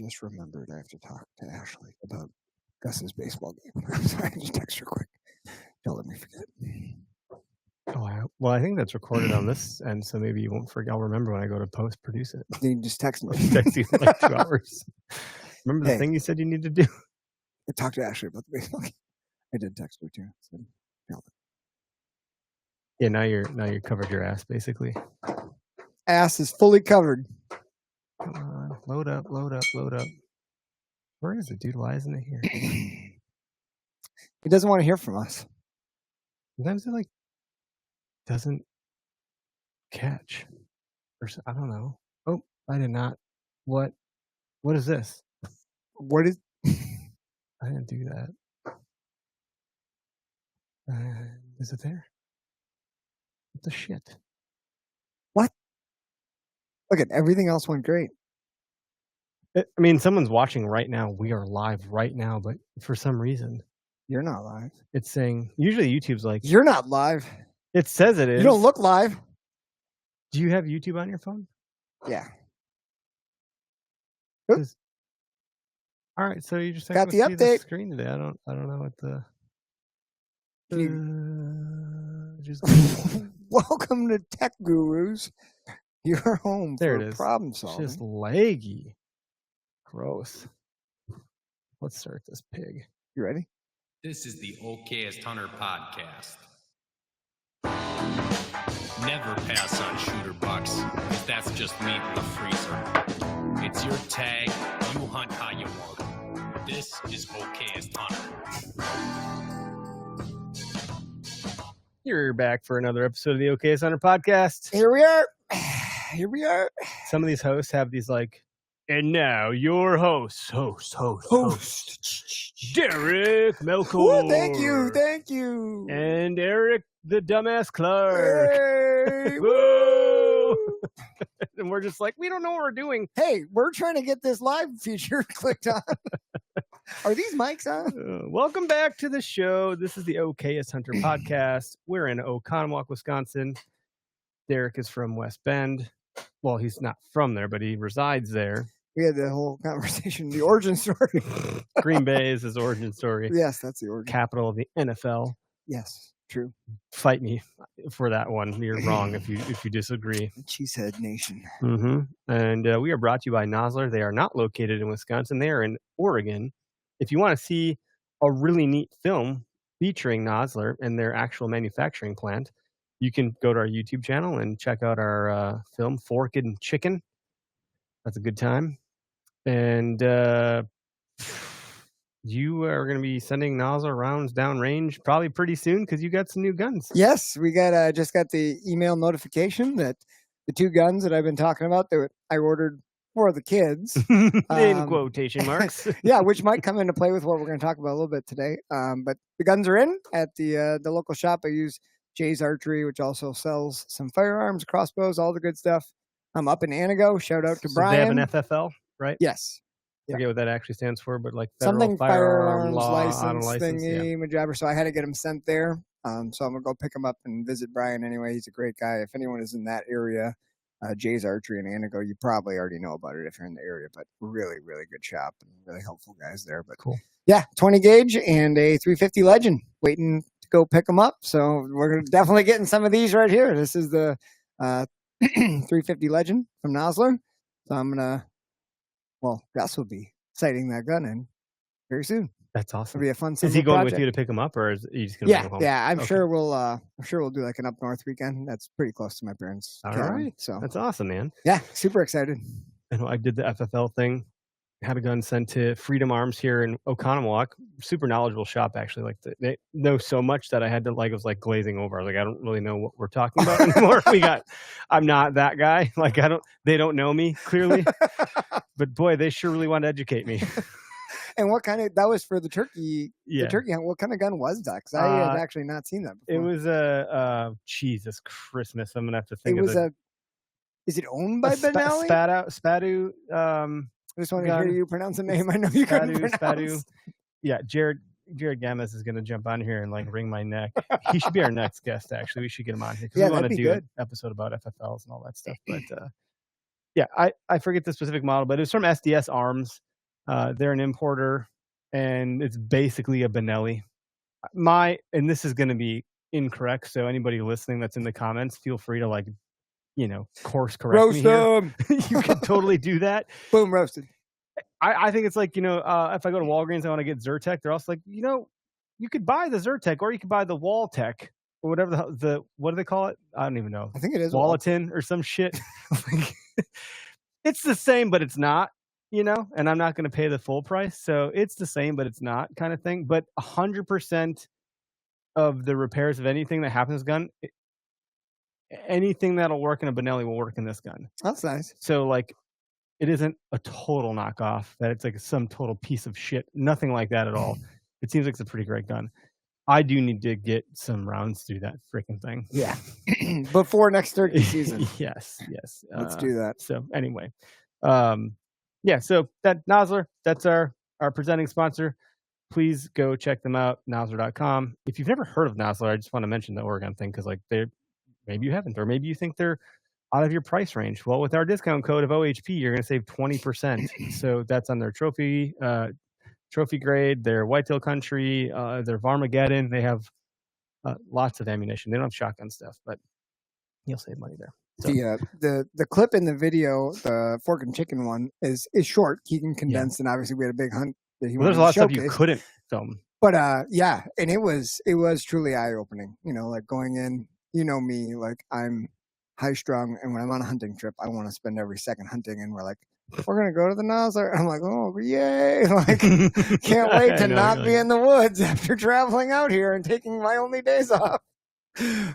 just remembered I have to talk to Ashley about Gus's baseball game. I'm sorry, I just text her quick. Don't let me forget. Well, I think that's recorded on this end, so maybe you won't forget. I'll remember when I go to produce it. You just text me. I'll text you in like 2 hours. Remember the Hey. thing you said you need to do? I talked to Ashley about the baseball game. I did text her too. So, Yeah, now you're covered your ass, basically. Ass is fully covered. Come on, load up. Where is it, dude? Why isn't it here? He doesn't want to hear from us. Sometimes it like doesn't catch. Or I don't know. Oh, I did not. What is this? What is? I didn't do that. Is it there? What the shit? What? Look at everything else went great. I mean, someone's watching right now. We are live right now, but for some reason, you're not live. It's saying usually YouTube's like you're not live. It says it is. You don't look live. Do you have YouTube on your phone? Yeah. All right, so you just got the update the screen today. I don't know what the. Welcome to Tech Gurus. Your home there for it is. Problem solving. It's just laggy. Gross. Let's start this pig. You ready? This is the OKest Hunter podcast. Never pass on shooter bucks, because that's just meat in the freezer. It's your tag. You hunt how you want. This is OKest Hunter. You're back for another episode of the OKest Hunter podcast. Here we are. Here we are. Some of these hosts have these like, and now your host, Derek Melkor. Oh, thank you. And Eric, the dumbass Clark. Hey. Woo! And we're just like, we don't know what we're doing. Hey, we're trying to get this live feature clicked on. Are these mics on? Welcome back to the show. This is the OKest Hunter podcast. We're in Oconomowoc, Wisconsin. Derek is from West Bend. Well, he's not from there, but he resides there. We had the whole conversation, the origin story. Green Bay is his origin story. Yes, that's the origin. Capital of the NFL. Yes, true. Fight me for that one. You're wrong if you disagree. Cheesehead Nation. Mm-hmm. And we are brought to you by Nosler. They are not located in Wisconsin. They are in Oregon. If you want to see a really neat film featuring Nosler and their actual manufacturing plant, you can go to our YouTube channel and check out our film, Forked Chicken. That's a good time. And you are going to be sending Nosler rounds downrange probably pretty soon because you got some new guns. Yes, we got just got the email notification that the 2 guns that I've been talking about that I ordered for the kids. In quotation marks. Yeah, which might come into play with what we're going to talk about a little bit today. But the guns are in at the local shop. I use Jay's Archery, which also sells some firearms, crossbows, all the good stuff. I'm up in Anago. Shout out to Brian. They have an FFL, right? Yes. I forget what that actually stands for, but like something firearms license thingy, majabber. So I had to get them sent there. So I'm gonna go pick them up and visit Brian anyway. He's a great guy. If anyone is in that area, Jay's Archery in Anago, you probably already know about it if you're in the area. But really, really good shop and really helpful guys there. But cool. Yeah, 20 gauge and a 350 Legend waiting to go pick them up. So we're definitely getting some of these right here. This is the 350 Legend from Nosler. So I'm gonna. Well, Gus will be sighting that gun in very soon. That's awesome. It'll be a fun. Is he going project. with you to pick him up, or is he just going to bring him home? Yeah. I'm sure we'll do like an up north weekend. That's pretty close to my parents. All right, so that's awesome, man. Yeah, super excited. And I did the FFL thing. Had a gun sent to Freedom Arms here in Oconomowoc. Super knowledgeable shop, actually. Like they know so much that I had to I was like glazing over. I was like, I don't really know what we're talking about anymore. I'm not that guy. Like they don't know me clearly. But boy, they sure really want to educate me. And what kind of that was for the turkey? Yeah. The turkey hunt. What kind of gun was that? Because I had actually not seen that before. It was a Jesus Christmas. I'm gonna have to think. Is it owned by Benelli? Spadu. I just want to hear you pronounce the name. I know you couldn't pronounce. Spadu. Yeah, Jared Gammas is going to jump on here and like wring my neck. He should be our next guest. Actually, we should get him on here because we want to do an episode about FFLs and all that stuff. But Yeah, I forget the specific model, but it was from SDS Arms. They're an importer, and it's basically a Benelli. And this is going to be incorrect, so anybody listening that's in the comments, feel free to course correct me Roast here. them. You can totally do that. Boom, roasted. I think it's like, if I go to Walgreens, I want to get Zyrtec. They're also like, you could buy the Zyrtec or you could buy the Waltec or whatever the what do they call it? I don't even know. I think it is Wallatin or some shit. It's the same, but it's not, and I'm not going to pay the full price. So it's the same, but it's not kind of thing. But 100% of the repairs of anything that happens to this gun, anything that'll work in a Benelli will work in this gun. That's nice. So it isn't a total knockoff, that it's like some total piece of shit. Nothing like that at all. It seems like it's a pretty great gun. I do need to get some rounds through that freaking thing. Yeah. Before next turkey season. Yes. Let's do that. So anyway, so that Nosler, that's our presenting sponsor. Please go check them out, nosler.com. If you've never heard of Nosler, I just want to mention the Oregon thing because maybe you haven't, or maybe you think they're out of your price range. Well, with our discount code of OHP, you're going to save 20%. So that's on their trophy grade, their Whitetail Country, their Varmageddon. They have lots of ammunition. They don't have shotgun stuff, but you'll save money there. So. The clip in the video, the Fork and Chicken one, is short, Keegan condensed, and obviously we had a big hunt that he wanted there's a lot to of stuff you couldn't film. But and it was truly eye opening. Like going in, me, like I'm high strung, and when I'm on a hunting trip, I want to spend every second hunting, and we're like, we're gonna go to the Nosler. I'm like, oh yay! Like, can't wait to not be in the woods after traveling out here and taking my only days off.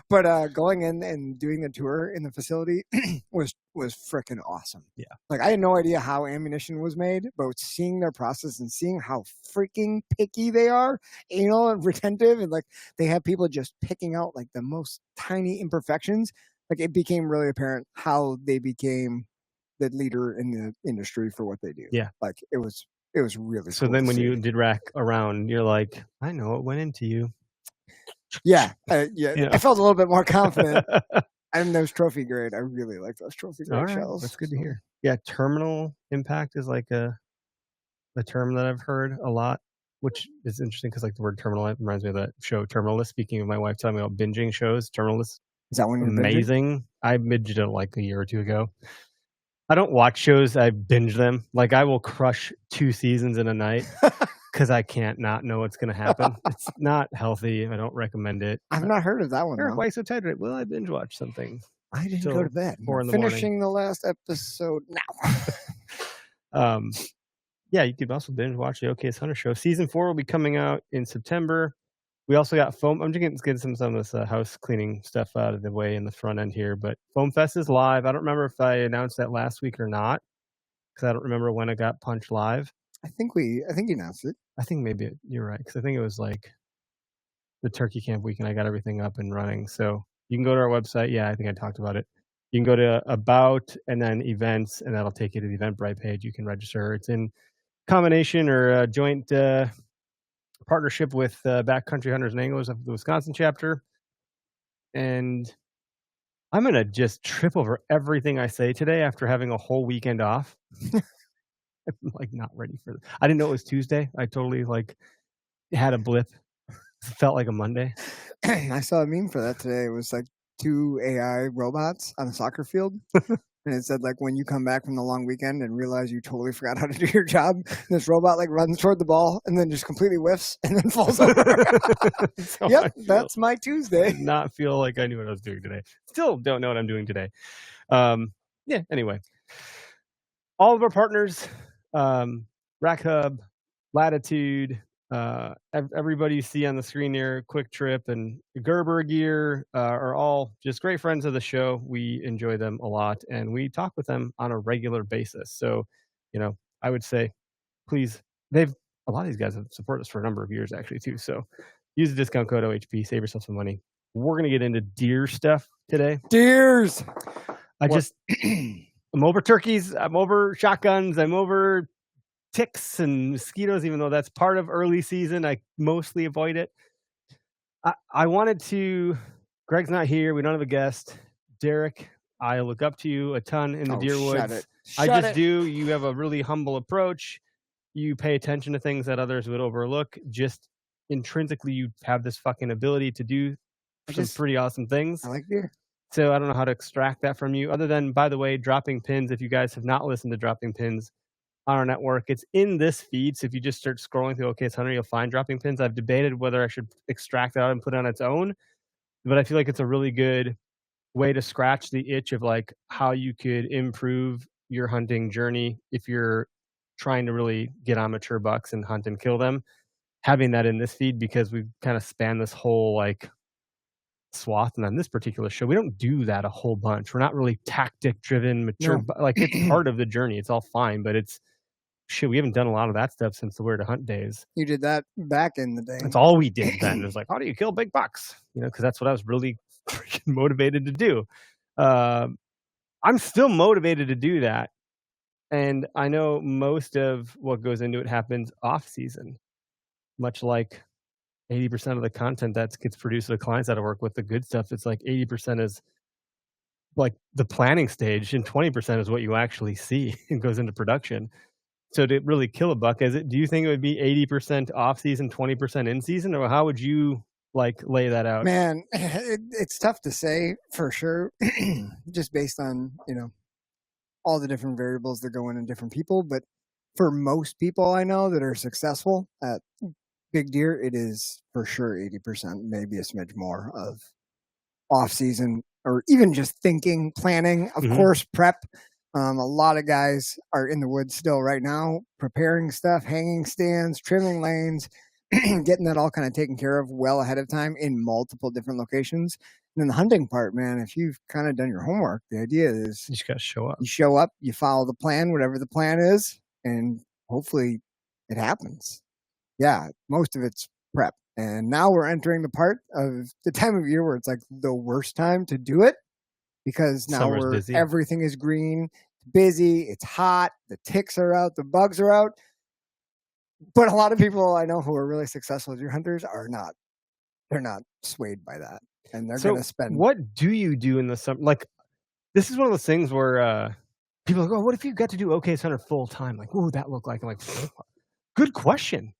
But going in and doing the tour in the facility was freaking awesome. Yeah, like I had no idea how ammunition was made, but seeing their process and seeing how freaking picky they are, anal and retentive, and like they have people just picking out like the most tiny imperfections. Like it became really apparent how they became the leader in the industry for what they do. Yeah, like it was really. So cool then when you did rack around, you're like, I know what went into you. Yeah. I felt a little bit more confident. And those trophy grade, I really like those trophy grade shells. That's good to hear. Yeah, terminal impact is like a term that I've heard a lot, which is interesting because like the word terminal reminds me of that show Terminalist. Speaking of my wife telling me about binging shows, Terminalist. Is that one you're amazing? I binged it like a year or two ago. I don't watch shows, I binge them. Like I will crush 2 seasons in a night. Because I can't not know what's going to happen. It's not healthy. I don't recommend it. I've not heard of that one. Eric, why are you so tired? Well, I binge watch something. I didn't go to bed. 4 in the finishing morning. The last episode now. Yeah, you could also binge watch the OK's Hunter Show. Season 4 will be coming out in September. We also got Foam. I'm just getting some of this house cleaning stuff out of the way in the front end here. But Foam Fest is live. I don't remember if I announced that last week or not, because I don't remember when it got punched live. I think you announced it. I think maybe you're right, because I think it was like the turkey camp weekend. I got everything up and running. So you can go to our website. Yeah, I think I talked about it. You can go to About and then Events, and that'll take you to the Eventbrite page. You can register. It's in combination or a joint partnership with Backcountry Hunters and Anglers of the Wisconsin chapter. And I'm going to just trip over everything I say today after having a whole weekend off. I'm like not ready for this. I didn't know it was Tuesday. I totally had a blip. It felt like a Monday. I saw a meme for that today. It was like 2 AI robots on a soccer field. And it said, like, when you come back from the long weekend and realize you totally forgot how to do your job, this robot runs toward the ball and then just completely whiffs and then falls over. Yep, that's my Tuesday. Did not feel like I knew what I was doing today. Still don't know what I'm doing today. Anyway. All of our partners, Rack Hub, Latitude, everybody you see on the screen here, Quick Trip and Gerber Gear are all just great friends of the show. We enjoy them a lot, and we talk with them on a regular basis. So, I would say, please, a lot of these guys have supported us for a number of years, actually, too. So use the discount code OHP, save yourself some money. We're going to get into deer stuff today. Deers! I'm over turkeys, I'm over shotguns, I'm over ticks and mosquitoes, even though that's part of early season. I mostly avoid it. I wanted to, Greg's not here, we don't have a guest. Derek, I look up to you a ton in the deer woods. I Shut just it. do. You have a really humble approach. You pay attention to things that others would overlook. Just intrinsically, you have this fucking ability to do some pretty awesome things. I like deer. So I don't know how to extract that from you other than, by the way, dropping pins. If you guys have not listened to dropping pins on our network, it's in this feed. So if you just start scrolling through OK's Hunter, you'll find dropping pins. I've debated whether I should extract it out and put it on its own, but I feel like it's a really good way to scratch the itch of like how you could improve your hunting journey if you're trying to really get on mature bucks and hunt and kill them. Having that in this feed, because we've kind of spanned this whole like swath, and on this particular show we don't do that a whole bunch. We're not really tactic driven mature like it's part of the journey, it's all fine, but it's shit, we haven't done a lot of that stuff since the Where to Hunt days. You did that back in the day. That's all we did then. It was like, how do you kill big bucks? You know, because that's what I was really freaking motivated to do. I'm still motivated to do that, and I know most of what goes into it happens off season, much like 80% of the content that gets produced with the clients that I work with, the good stuff. It's like 80% is like the planning stage, and 20% is what you actually see and goes into production. So to really kill a buck, do you think it would be 80% off season, 20% in season, or how would you like lay that out? Man, it's tough to say for sure, just based on, you know, all the different variables that go in different people. But for most people I know that are successful at big deer, it is for sure 80%, maybe a smidge more of off season, or even just thinking, planning, of course, prep. A lot of guys are in the woods still right now, preparing stuff, hanging stands, trimming lanes, getting that all kind of taken care of well ahead of time in multiple different locations. And then the hunting part, man, if you've kind of done your homework, the idea is you just got to show up. You show up, you follow the plan, whatever the plan is, and hopefully it happens. Yeah, most of it's prep. And now we're entering the part of the time of year where it's like the worst time to do it, because now everything is green, busy, it's hot, the ticks are out, the bugs are out. But a lot of people I know who are really successful deer hunters are not. They're not swayed by that, and they're going to spend. What do you do in the summer? Like, this is one of those things where people are like, "Oh, what if you got to do OK's Hunter full time? Like, what would that look like?" I'm like, good question,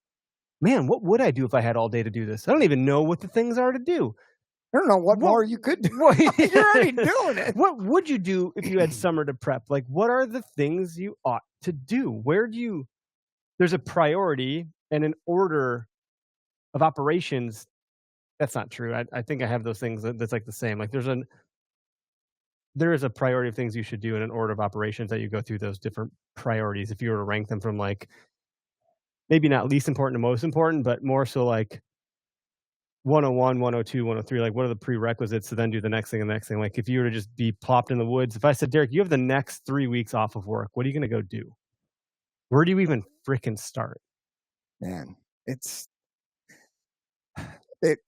man. What would I do if I had all day to do this? I don't even know what the things are to do. I don't know what more you could do. You're already doing it. What would you do if you had summer to prep? Like, what are the things you ought to do? Where do you? There's a priority and an order of operations. That's not true. I think I have those things that's like the same. Like there is a priority of things you should do in an order of operations that you go through those different priorities. If you were to rank them from like maybe not least important to most important, but more so like 101, 102, 103, like what are the prerequisites to then do the next thing and the next thing? Like if you were to just be plopped in the woods, if I said, Derek, you have the next 3 weeks off of work, what are you going to go do? Where do you even freaking start? Man, it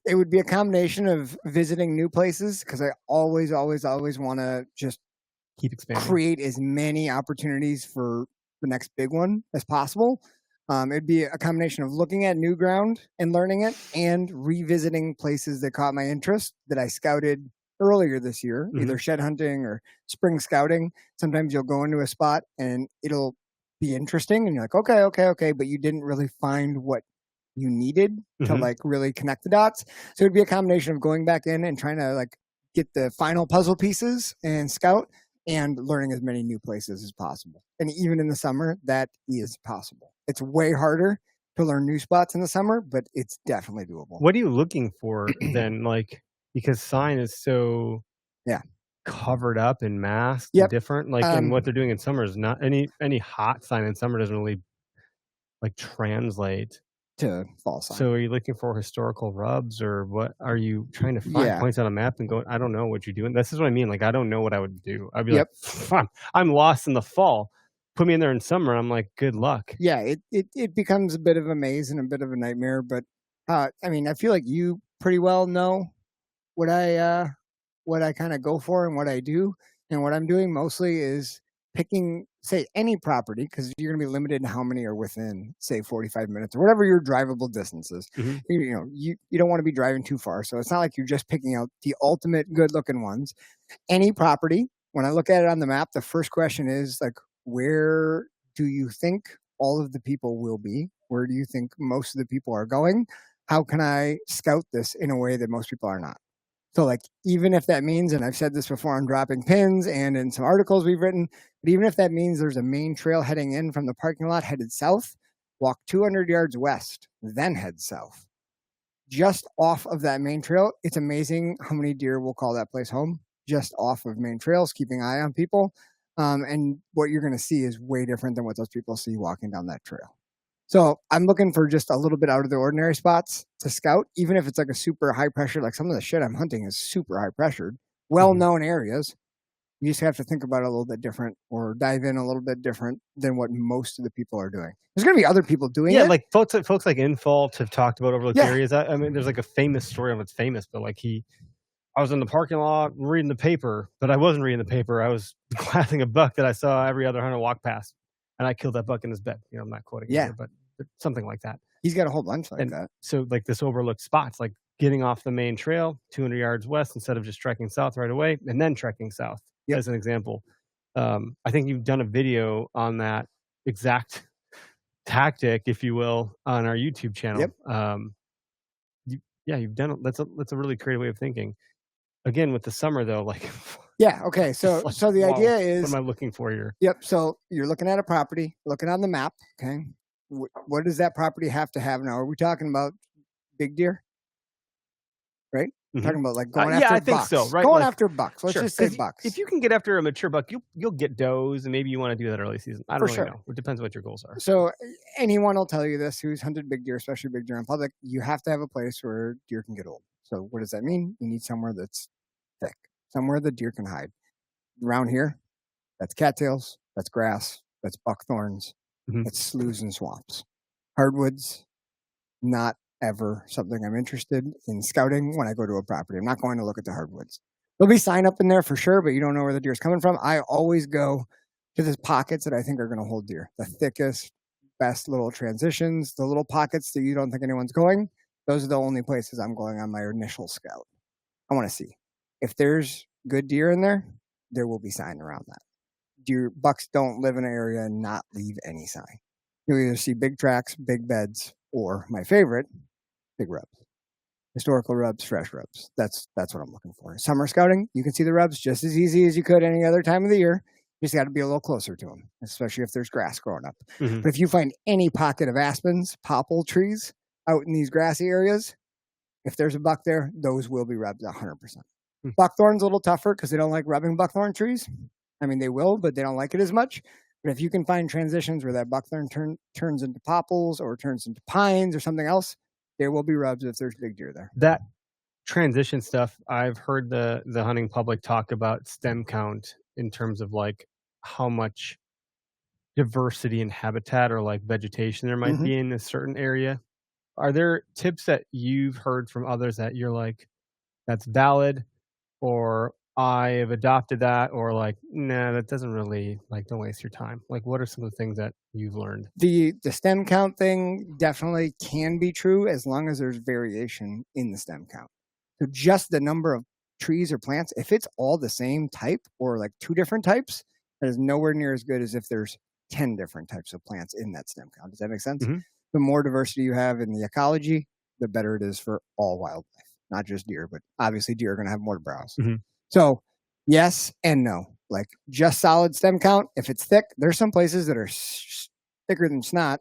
would be a combination of visiting new places, because I always want to just keep expanding, create as many opportunities for the next big one as possible. It'd be a combination of looking at new ground and learning it, and revisiting places that caught my interest that I scouted earlier this year, either shed hunting or spring scouting. Sometimes you'll go into a spot and it'll be interesting and you're like, okay, but you didn't really find what you needed to like really connect the dots. So it'd be a combination of going back in and trying to like get the final puzzle pieces and scout, and learning as many new places as possible. And even in the summer, that is possible. It's way harder to learn new spots in the summer, but it's definitely doable. What are you looking for then? Like, because sign is so covered up and masked and different. Like, and what they're doing in summer is not any hot sign in summer doesn't really like translate to fall sign. So are you looking for historical rubs, or what are you trying to find? Points on a map and go, I don't know what you're doing. This is what I mean. Like, I don't know what I would do. I'd be like, I'm lost in the fall. Put me in there in summer. I'm like, good luck. Yeah, it becomes a bit of a maze and a bit of a nightmare. But I mean, I feel like you pretty well know what I kind of go for and what I do. And what I'm doing mostly is picking, say, any property, because you're going to be limited in how many are within, say, 45 minutes or whatever your drivable distance is. You don't want to be driving too far. So it's not like you're just picking out the ultimate good looking ones. Any property, when I look at it on the map, the first question is like, where do you think all of the people will be? Where do you think most of the people are going? How can I scout this in a way that most people are not? So, like, even if that means, and I've said this before on dropping pins and in some articles we've written, but even if that means there's a main trail heading in from the parking lot headed south, walk 200 yards west, then head south. Just off of that main trail, it's amazing how many deer will call that place home just off of main trails, keeping an eye on people. And what you're going to see is way different than what those people see walking down that trail. So I'm looking for just a little bit out of the ordinary spots to scout, even if it's like a super high pressure, like some of the shit I'm hunting is super high pressured, well-known areas. You just have to think about it a little bit different or dive in a little bit different than what most of the people are doing. There's going to be other people doing it. Like folks like Infault have talked about overlooked Yeah. areas. I mean, there's like a famous story of it's famous, but like I was in the parking lot reading the paper, but I wasn't reading the paper. I was glassing a buck that I saw every other hunter walk past, and I killed that buck in his bed. You know, I'm not quoting here, but something like that. He's got a whole bunch like that. So like this overlooked spots, like getting off the main trail 200 yards west instead of just trekking south right away and then trekking south as an example. I think you've done a video on that exact tactic, if you will, on our YouTube channel. You've done it. That's a really creative way of thinking. Again, with the summer though, like okay. So like, so the idea is, what am I looking for here? So you're looking at a property, looking on the map. Okay, what does that property have to have now? Are we talking about big deer? Right? Talking about like going after I think bucks. so, right? Going like, after bucks. Let's just say bucks. If you can get after a mature buck, you'll get does, and maybe you want to do that early season. I don't really know. It depends what your goals are. So anyone will tell you this who's hunted big deer, especially big deer in public. You have to have a place where deer can get old. So what does that mean? You need somewhere that's thick, somewhere the deer can hide. Around here, that's cattails, that's grass, that's buckthorns, that's sloughs and swamps. Hardwoods, not ever something I'm interested in scouting when I go to a property. I'm not going to look at the hardwoods. There'll be sign up in there for sure, but you don't know where the deer's coming from. I always go to the pockets that I think are going to hold deer. The thickest, best little transitions, the little pockets that you don't think anyone's going. Those are the only places I'm going on my initial scout. I want to see. If there's good deer in there, there will be sign around that. Deer bucks don't live in an area and not leave any sign. You'll either see big tracks, big beds, or my favorite, big rubs. Historical rubs, fresh rubs. That's what I'm looking for. Summer scouting, you can see the rubs just as easy as you could any other time of the year. You just got to be a little closer to them, especially if there's grass growing up. But if you find any pocket of aspens, popple trees out in these grassy areas, if there's a buck there, those will be rubs 100%. Buckthorn's a little tougher because they don't like rubbing buckthorn trees. I mean, they will, but they don't like it as much. But if you can find transitions where that buckthorn turns into popples or turns into pines or something else, there will be rubs if there's big deer there. That transition stuff, I've heard the hunting public talk about stem count in terms of like how much diversity in habitat or like vegetation there might be in a certain area. Are there tips that you've heard from others that you're like, that's valid, or I have adopted that, or like, nah, that doesn't really, like, don't waste your time? Like, what are some of the things that you've learned? The stem count thing definitely can be true as long as there's variation in the stem count. So just the number of trees or plants, if it's all the same type or like 2 different types, that is nowhere near as good as if there's 10 different types of plants in that stem count. Does that make sense? The more diversity you have in the ecology, the better it is for all wildlife, not just deer, but obviously deer are going to have more to browse. So yes and no. Like just solid stem count, if it's thick, there's some places that are thicker than snot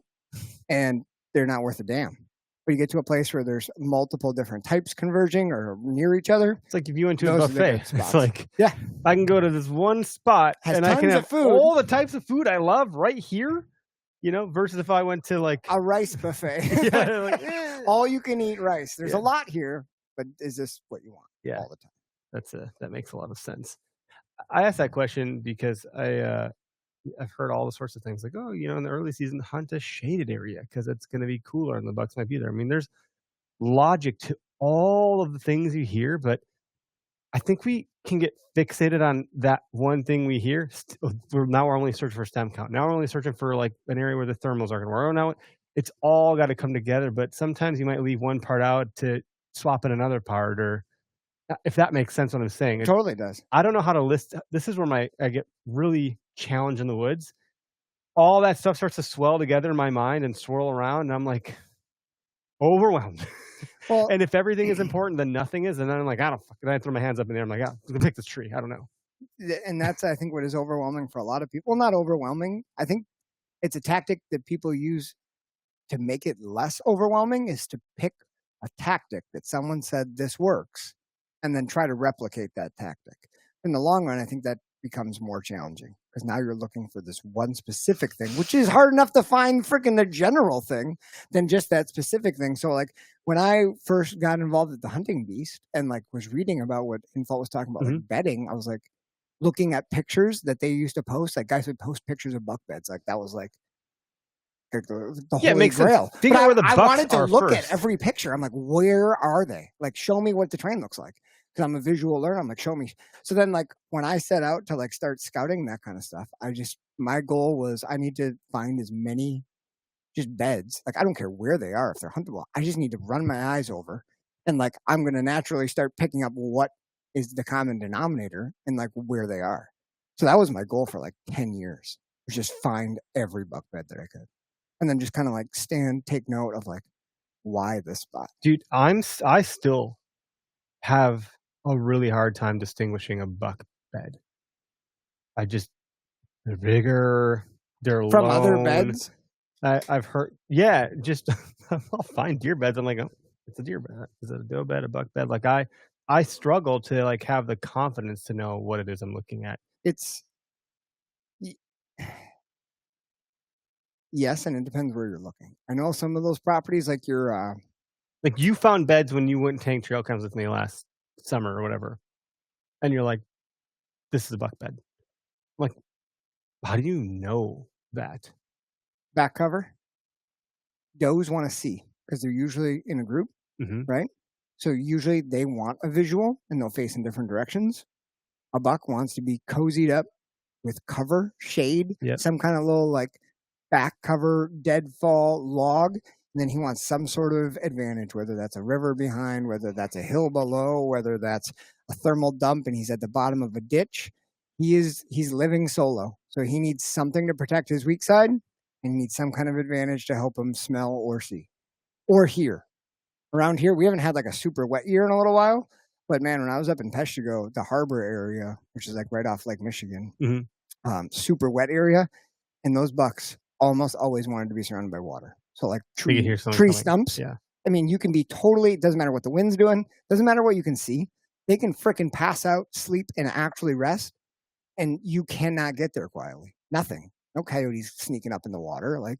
and they're not worth a damn. But you get to a place where there's multiple different types converging or near each other. It's like if you went to a buffet, it's like, yeah, I can go to this one spot and I can have all the types of food I love right here, you know, versus if I went to like a rice buffet. All you can eat rice. There's a lot here, but is this what you want all the time? That makes a lot of sense. I asked that question because I've heard all the sorts of things like, oh, you know, in the early season, hunt a shaded area because it's going to be cooler and the bucks might be there. I mean, there's logic to all of the things you hear, but I think we can get fixated on that one thing we hear. Now we're only searching for stem count. Now we're only searching for like an area where the thermals are going to work. Now it's all got to come together, but sometimes you might leave one part out to swap in another part, or if that makes sense what I'm saying. It totally does. I don't know how to list. This is where I get really challenged in the woods all that stuff starts to swell together in my mind and swirl around, and I'm like overwhelmed. Well, And if everything is important, then nothing is. And then I'm like, I don't fucking. I throw my hands up in the air. I'm like, I'm gonna pick this tree. I don't know. and that's I think what is overwhelming for a lot of people. Not overwhelming. I think it's a tactic that people use to make it less overwhelming is to pick a tactic that someone said this works and then try to replicate that tactic. In the long run, I think that becomes more challenging because now you're looking for this one specific thing, which is hard enough to find freaking the general thing than just that specific thing. So like when I first got involved with the hunting beast and like was reading about what Info was talking about, like bedding, I was like looking at pictures that they used to post, like guys would post pictures of buck beds. Like that was like the Yeah, it holy makes sense. grail. Figure out where the I bucks wanted to are look first. at every picture. I'm like, where are they? Like, show me what the terrain looks like. Because I'm a visual learner. I'm like, show me. So then, like, when I set out to like start scouting that kind of stuff, my goal was I need to find as many just beds. Like, I don't care where they are if they're huntable. I just need to run my eyes over, and like, I'm gonna naturally start picking up what is the common denominator and like where they are. So that was my goal for like 10 years. Was just find every buck bed that I could. And then just kind of like take note of like why this spot. Dude, I still have a really hard time distinguishing a buck bed. They're bigger, they're From lone. other beds. I've heard, yeah, just I'll find deer beds. I'm like, oh, it's a deer bed. Is it a doe bed, a buck bed? Like I struggle to like have the confidence to know what it is I'm looking at. It's yes, and it depends where you're looking. I know some of those properties, like your like you found beds when you went and tank trail comes with me last summer or whatever, and you're like, this is a buck bed. I'm like, how do you know that? back cover. Does want to see because they're usually in a group, right? So usually they want a visual and they'll face in different directions. A buck wants to be cozied up with cover, shade, some kind of little like back cover, deadfall log. And then he wants some sort of advantage, whether that's a river behind, whether that's a hill below, whether that's a thermal dump and he's at the bottom of a ditch. He's living solo. So he needs something to protect his weak side and he needs some kind of advantage to help him smell or see or hear. Around here, we haven't had like a super wet year in a little while. But man, when I was up in Peshtigo, the harbor area, which is like right off Lake Michigan, super wet area, and those bucks almost always wanted to be surrounded by water. So like tree stumps. Yeah. I mean, you can be totally, it doesn't matter what the wind's doing, doesn't matter what you can see. They can freaking pass out, sleep, and actually rest, and you cannot get there quietly. Nothing. No coyotes sneaking up in the water. Like,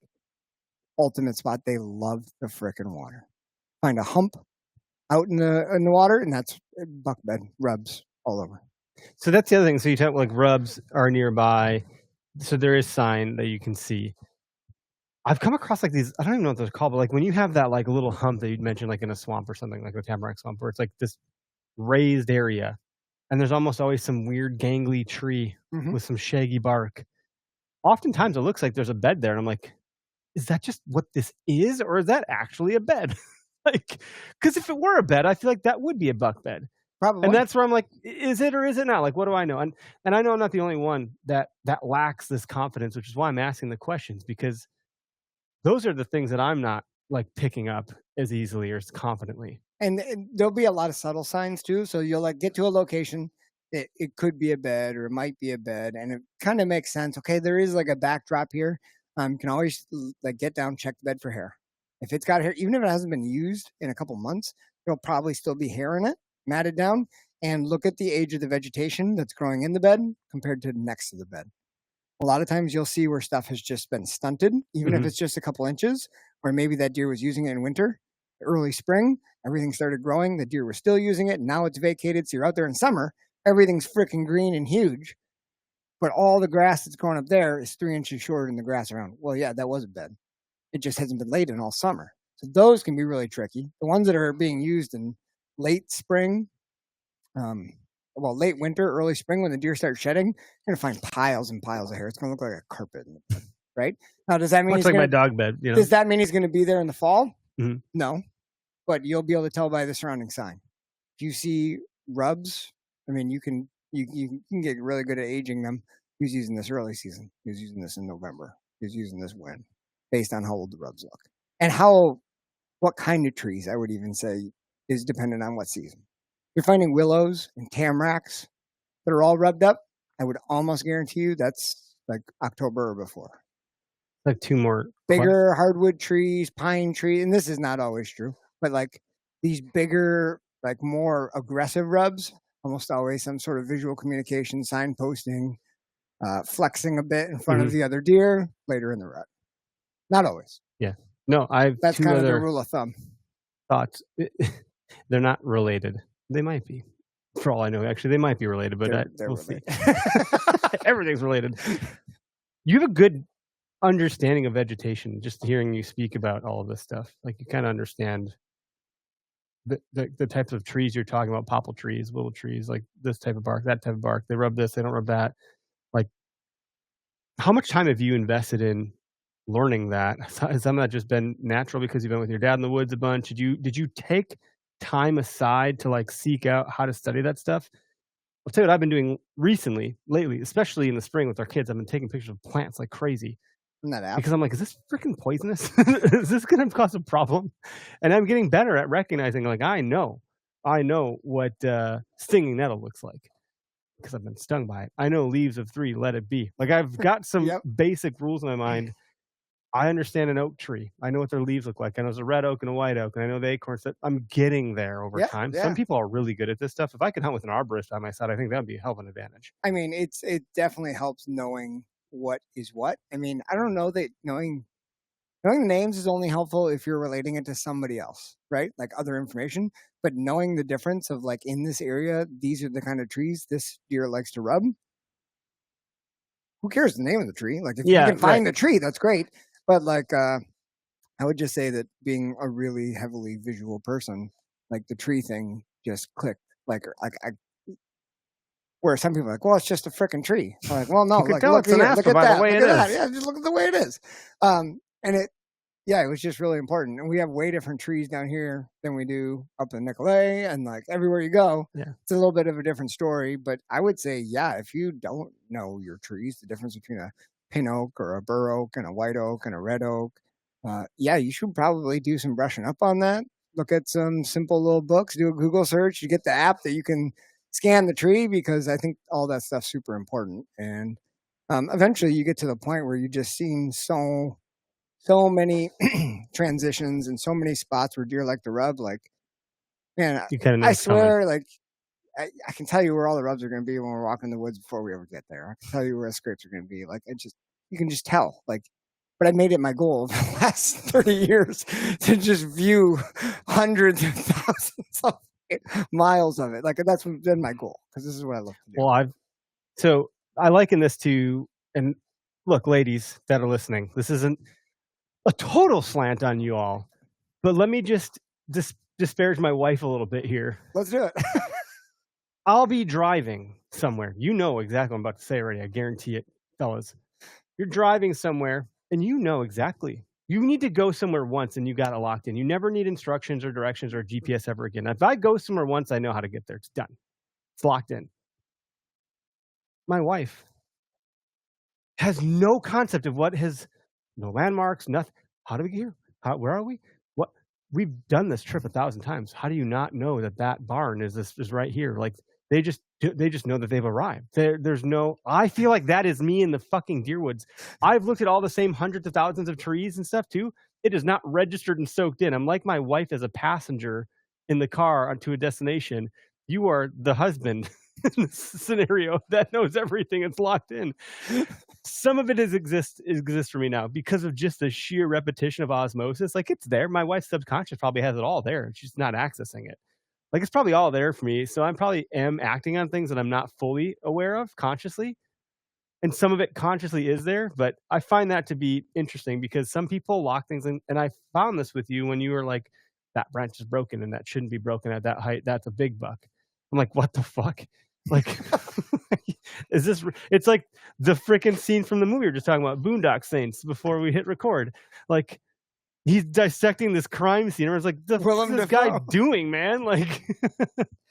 ultimate spot. They love the freaking water. Find a hump out in the water, and that's buck bed rubs all over. So that's the other thing. So you talk like rubs are nearby, so there is sign that you can see. I've come across like these. I don't even know what they're called, but like when you have that like little hump that you'd mentioned, like in a swamp or something, like a tamarack swamp, where it's like this raised area, and there's almost always some weird gangly tree with some shaggy bark. Oftentimes it looks like there's a bed there, and I'm like, is that just what this is, or is that actually a bed? Like, because if it were a bed, I feel like that would be a buck bed. Probably. And that's where I'm like, is it or is it not? Like, what do I know? And I know I'm not the only one that lacks this confidence, which is why I'm asking the questions, because those are the things that I'm not like picking up as easily or as confidently. And there'll be a lot of subtle signs too. So you'll like get to a location. It could be a bed or it might be a bed, and it kind of makes sense. Okay, there is like a backdrop here. You can always like get down, check the bed for hair. If it's got hair, even if it hasn't been used in a couple months, there'll probably still be hair in it, matted down. And look at the age of the vegetation that's growing in the bed compared to next to the bed. A lot of times you'll see where stuff has just been stunted, even if it's just a couple inches, where maybe that deer was using it in winter, early spring, everything started growing, the deer was still using it, and now it's vacated, so you're out there in summer, everything's freaking green and huge, but all the grass that's growing up there is 3 inches shorter than the grass around. Well, yeah, that was a bed. It just hasn't been laid in all summer. So those can be really tricky. The ones that are being used in late spring, late winter, early spring, when the deer start shedding, you're going to find piles and piles of hair. It's going to look like a carpet in the bed, right? Now, does that mean Much like my dog bed? You know? Does that mean he's going to be there in the fall? No, but you'll be able to tell by the surrounding sign. If you see rubs, I mean, you can get really good at aging them. He was using this early season. He was using this in November. is using this when, based on how old the rubs look. And what kind of trees, I would even say, is dependent on what season. If you're finding willows and tamaracks that are all rubbed up, I would almost guarantee you that's like October or before. Like 2 more Bigger hardwood trees, pine trees, and this is not always true, but like these bigger, like more aggressive rubs, almost always some sort of visual communication, signposting, flexing a bit in front of the other deer later in the rut. Not always. Yeah. No, that's kind of the rule of thumb. Thoughts. They're not related. They might be. For all I know, actually, they might be related, but they're we'll related. see. Everything's related. You have a good understanding of vegetation, just hearing you speak about all of this stuff. Like, you kind of understand the types of trees you're talking about, popple trees, willow trees, like this type of bark, that type of bark. They rub this, they don't rub that. Like, how much time have you invested in learning that? Has some of that just been natural because you've been with your dad in the woods a bunch? Did you take time aside to like seek out how to study that stuff? I'll tell you what I've been doing lately, especially in the spring with our kids. I've been taking pictures of plants like crazy. Because I'm like, is this freaking poisonous? Is this going to cause a problem? And I'm getting better at recognizing, like, I know what stinging nettle looks like because I've been stung by it. I know leaves of 3, let it be. Like, I've got some basic rules in my mind. I understand an oak tree. I know what their leaves look like. I know there's a red oak and a white oak, and I know the acorns. I'm getting there over time. Some people are really good at this stuff. If I could hunt with an arborist by my side, I think that would be a hell of an advantage. I mean, it definitely helps knowing what is what. I mean, I don't know that knowing the names is only helpful if you're relating it to somebody else, right? Like other information. But knowing the difference of like in this area, these are the kind of trees this deer likes to rub. Who cares the name of the tree? Like if you can find the tree, that's great. But like I would just say that being a really heavily visual person, like the tree thing just clicked. Like where some people are like, well, it's just a freaking tree. I'm like, well, no, like look at that. Look at that. Yeah, just look at the way it is. And it was just really important. And we have way different trees down here than we do up in Nicolay, and like everywhere you go, it's a little bit of a different story. But I would say, if you don't know your trees, the difference between a pin oak or a bur oak and a white oak and a red oak, you should probably do some brushing up on that. Look at some simple little books, do a Google search, you get the app that you can scan the tree, because I think all that stuff's super important. And eventually you get to the point where you just seen so many transitions and so many spots where deer like to rub. Like, man, I swear, like I can tell you where all the rubs are going to be when we're walking in the woods before we ever get there. I can tell you where the scrapes are going to be. Like, you can just tell. Like, but I made it my goal over the last 30 years to just view hundreds of thousands of miles of it. Like, that's been my goal, because this is what I love to do. Well, so I liken this to, and look, ladies that are listening, this isn't a total slant on you all, but let me just disparage my wife a little bit here. Let's do it. I'll be driving somewhere. You know exactly what I'm about to say already. I guarantee it, fellas. You're driving somewhere, and you know exactly. You need to go somewhere once, and you got it locked in. You never need instructions or directions or GPS ever again. If I go somewhere once, I know how to get there. It's done. It's locked in. My wife has no concept of no landmarks, nothing. How do we get here? Where are we? What? We've done this trip 1,000 times. How do you not know that barn is right here? Like, they just know that they've arrived. There's no. I feel like that is me in the fucking deer woods. I've looked at all the same hundreds of thousands of trees and stuff too. It is not registered and soaked in. I'm like my wife as a passenger in the car to a destination. You are the husband in this scenario that knows everything. It's locked in. Some of it exists for me now because of just the sheer repetition of osmosis. Like, it's there. My wife's subconscious probably has it all there. She's not accessing it. Like, it's probably all there for me. So I probably am acting on things that I'm not fully aware of consciously. And some of it consciously is there. But I find that to be interesting because some people lock things in. And I found this with you when you were like, that branch is broken and that shouldn't be broken at that height. That's a big buck. I'm like, what the fuck? Like, is this? It's like the freaking scene from the movie we were just talking about, Boondock Saints, before we hit record. Like, he's dissecting this crime scene. Everyone's like, what's this guy doing, man? Like,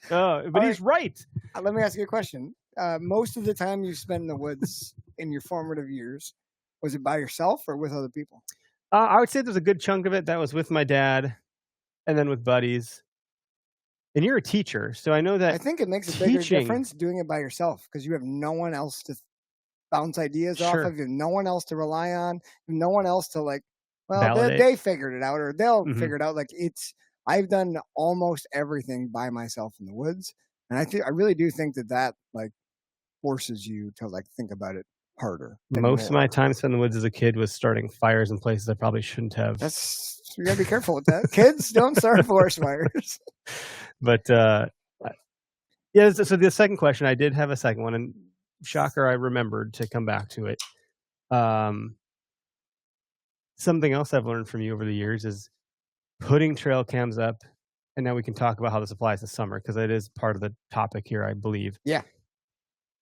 but he's right. Let me ask you a question. Most of the time you spend in the woods in your formative years, Was it by yourself or with other people? I would say there's a good chunk of it that was with my dad, and then with buddies. And you're a teacher, so I know that I think it makes a bigger teaching- difference doing it by yourself because you have no one else to bounce ideas off Sure. of. You have no one else to rely on. No one else to like. Well, Validate. they figured it out, or they'll Mhm. figure it out. Like I've done almost everything by myself in the woods, and I really do think that like forces you to like think about it harder. and Most of more. my time spent in the woods as a kid was starting fires in places I probably shouldn't have. You gotta be careful with that. Kids don't start forest fires. But yeah. So the second question, I did have a second one, and shocker, I remembered to come back to it. Something else I've learned from you over the years is putting trail cams up, and now we can talk about how this applies to summer because it is part of the topic here, I believe. Yeah.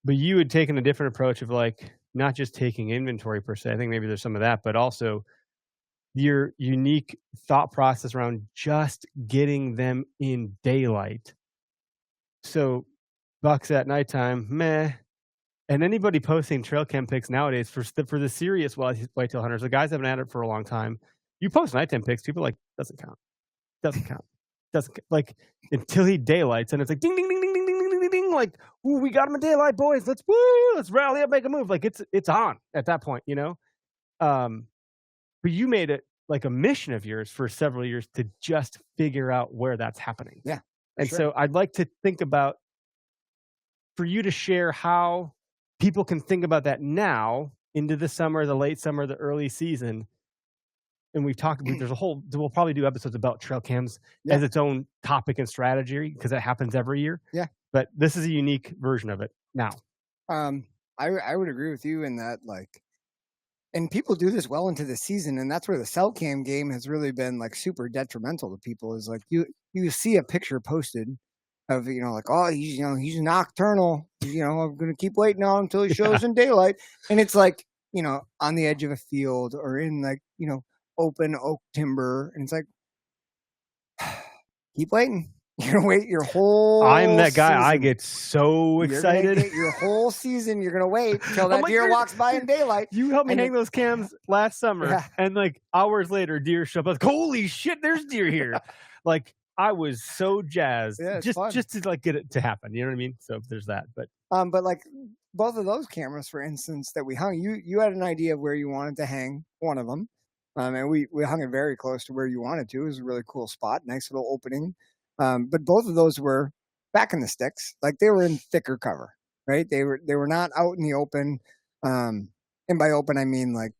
But you had taken a different approach of like not just taking inventory per se. I think maybe there's some of that, but also your unique thought process around just getting them in daylight. So bucks at nighttime, meh. And anybody posting trail cam pics nowadays for the serious whitetail hunters, the guys that have been at it for a long time, you post nighttime pics, people are like, doesn't count. Like until he daylights, and it's like ding ding ding ding ding ding ding ding ding, like, ooh, we got him in daylight, boys. Let's rally up, make a move. Like it's on at that point, you know. But you made it like a mission of yours for several years to just figure out where that's happening. Yeah. And sure. so I'd like to think about for you to share how people can think about that now into the summer, the late summer, the early season. And we've talked, we'll probably do episodes about trail cams as its own topic and strategy because it happens every year. Yeah. But this is a unique version of it now. I would agree with you in that, like, and people do this well into the season, and that's where the cell cam game has really been like super detrimental to people. Is like you see a picture posted of like, oh, he's nocturnal. I'm gonna keep waiting on him until he shows in daylight, and it's like on the edge of a field or in like open oak timber, and it's like keep waiting. You're gonna wait your whole. I'm that guy. season. I get so excited. Your whole season, you're gonna wait till that deer walks by in daylight. You helped me hang those cams last summer, and like hours later, deer show up. I was like, holy shit, there's deer here! Like I was so jazzed, just to like get it to happen. You know what I mean? So there's that. But like both of those cameras, for instance, that we hung, you had an idea of where you wanted to hang one of them, and we hung it very close to where you wanted to. It was a really cool spot, nice little opening. But both of those were back in the sticks, like they were in thicker cover, right? They were not out in the open. And by open, I mean like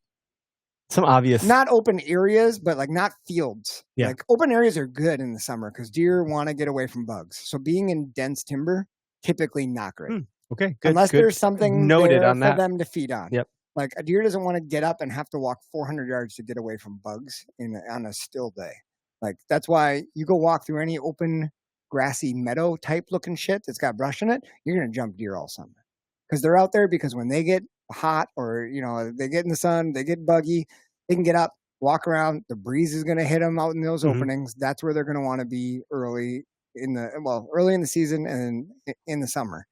some obvious, not open areas, but like not fields. Yeah. Like open areas are good in the summer because deer want to get away from bugs. So being in dense timber, typically not great. Okay, good. Unless there's something noted there on for that. them to feed on. Yep. Like a deer doesn't want to get up and have to walk 400 yards to get away from bugs on a still day. Like that's why you go walk through any open grassy meadow type looking shit that's got brush in it, you're going to jump deer all summer because they're out there because when they get hot or, they get in the sun, they get buggy, they can get up, walk around. The breeze is going to hit them out in those openings. That's where they're going to want to be early in the season and in the summer.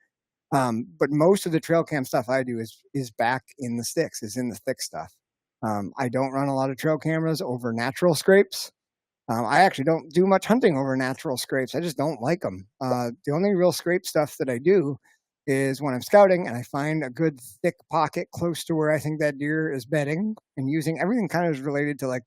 But most of the trail cam stuff I do is back in the sticks, is in the thick stuff. I don't run a lot of trail cameras over natural scrapes. I actually don't do much hunting over natural scrapes. I just don't like them. The only real scrape stuff that I do is when I'm scouting and I find a good thick pocket close to where I think that deer is bedding, and using everything kind of is related to like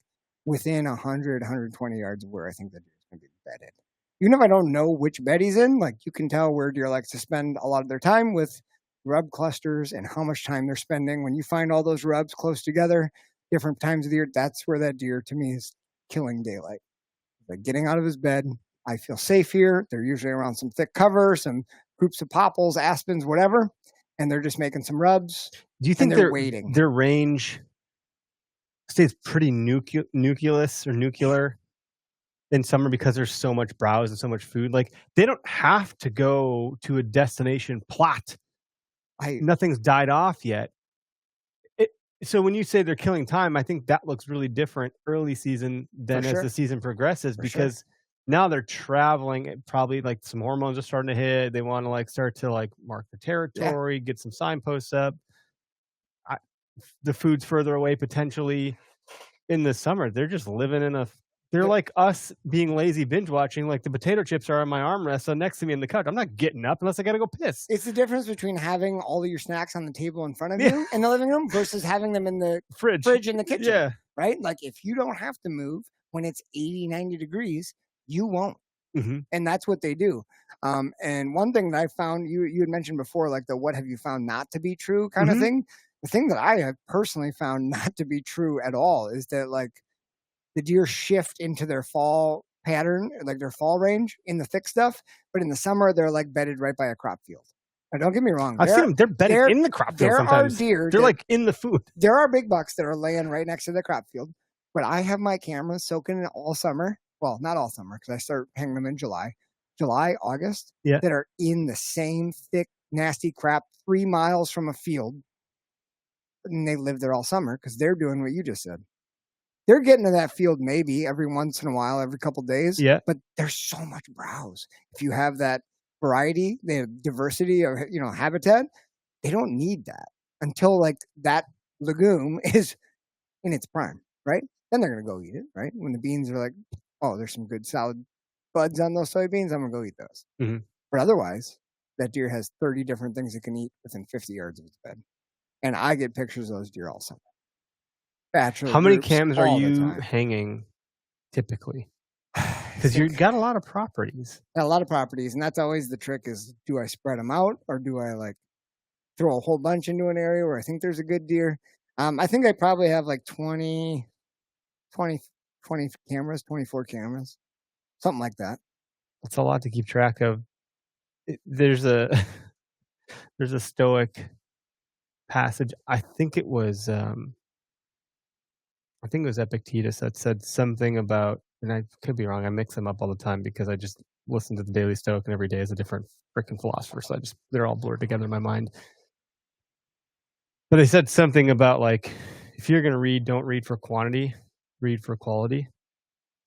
within 100, 120 yards of where I think that deer is going to be bedded. Even if I don't know which bed he's in, like you can tell where deer likes to spend a lot of their time with rub clusters and how much time they're spending. When you find all those rubs close together, different times of the year, that's where that deer to me is killing daylight. Like getting out of his bed, I feel safe here. They're usually around some thick cover, some groups of popples, aspens, whatever, and they're just making some rubs. Do you think they're waiting? Their range stays pretty nucleus or nuclear in summer because there's so much browse and so much food? Like they don't have to go to a destination plot. Nothing's died off yet. So when you say they're killing time, I think that looks really different early season than as the season progresses, because now they're traveling. Probably like some hormones are starting to hit. They want to like start to like mark the territory, get some signposts up. the food's further away potentially. In the summer, they're just living in they're like us being lazy binge watching. Like the potato chips are on my armrest, so next to me in the couch. I'm not getting up unless I gotta go piss. It's the difference between having all of your snacks on the table in front of you in the living room versus having them in the fridge in the kitchen. Yeah. Right? Like if you don't have to move when it's 80, 90 degrees, you won't. Mm-hmm. And that's what they do. And one thing that I found, you had mentioned before, like the what have you found not to be true kind of thing. The thing that I have personally found not to be true at all is that like the deer shift into their fall pattern, like their fall range in the thick stuff. But in the summer, they're like bedded right by a crop field. Now, don't get me wrong. I've seen them. They're bedded in the crop field sometimes. There are deer. They're like in the food. There are big bucks that are laying right next to the crop field. But I have my cameras soaking in all summer. Well, not all summer because I start hanging them in July, August. Yeah. That are in the same thick, nasty crap 3 miles from a field. And they live there all summer because they're doing what you just said. They're getting to that field maybe every once in a while, every couple of days. Yeah. But there's so much browse. If you have that variety, the diversity of habitat, they don't need that until like that legume is in its prime, right? Then they're gonna go eat it, right? When the beans are like, oh, there's some good solid buds on those soybeans, I'm gonna go eat those. Mm-hmm. But otherwise, that deer has 30 different things it can eat within 50 yards of its bed. And I get pictures of those deer all summer. Bachelor How many groups cams are all the you time. hanging typically? Because you've got a lot of properties. Got a lot of properties, and that's always the trick is, do I spread them out or do I like throw a whole bunch into an area where I think there's a good deer? I think I probably have like 20 cameras, 24 cameras, something like that. It's a lot to keep track of. There's a Stoic passage. I think it was Epictetus that said something about, and I could be wrong. I mix them up all the time because I just listen to the Daily Stoic, and every day is a different freaking philosopher. So they're all blurred together in my mind. But they said something about like, if you're gonna read, don't read for quantity, read for quality.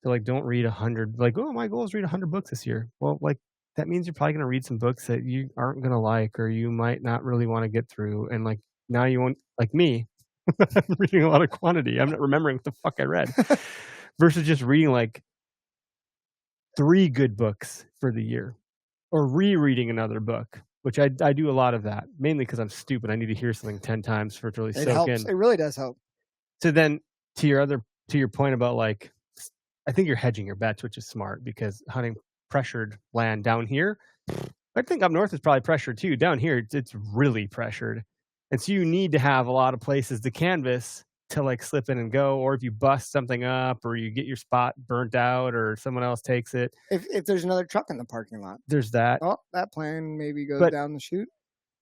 So like, don't read 100. Like, oh, my goal is read 100 books this year. Well, like that means you're probably gonna read some books that you aren't gonna like, or you might not really want to get through. And like now you won't, like me. I'm reading a lot of quantity. I'm not remembering what the fuck I read. Versus just reading like 3 good books for the year, or rereading another book, which I do a lot of that, mainly because I'm stupid. I need to hear something 10 times for it to really soak in. It really does help. So then to your point about like, I think you're hedging your bets, which is smart because hunting pressured land down here, I think up north is probably pressured too. Down here, it's really pressured. And so you need to have a lot of places to canvas to like slip in and go, or if you bust something up or you get your spot burnt out or someone else takes it. If there's another truck in the parking lot. There's that. Oh, that plan maybe goes down the chute.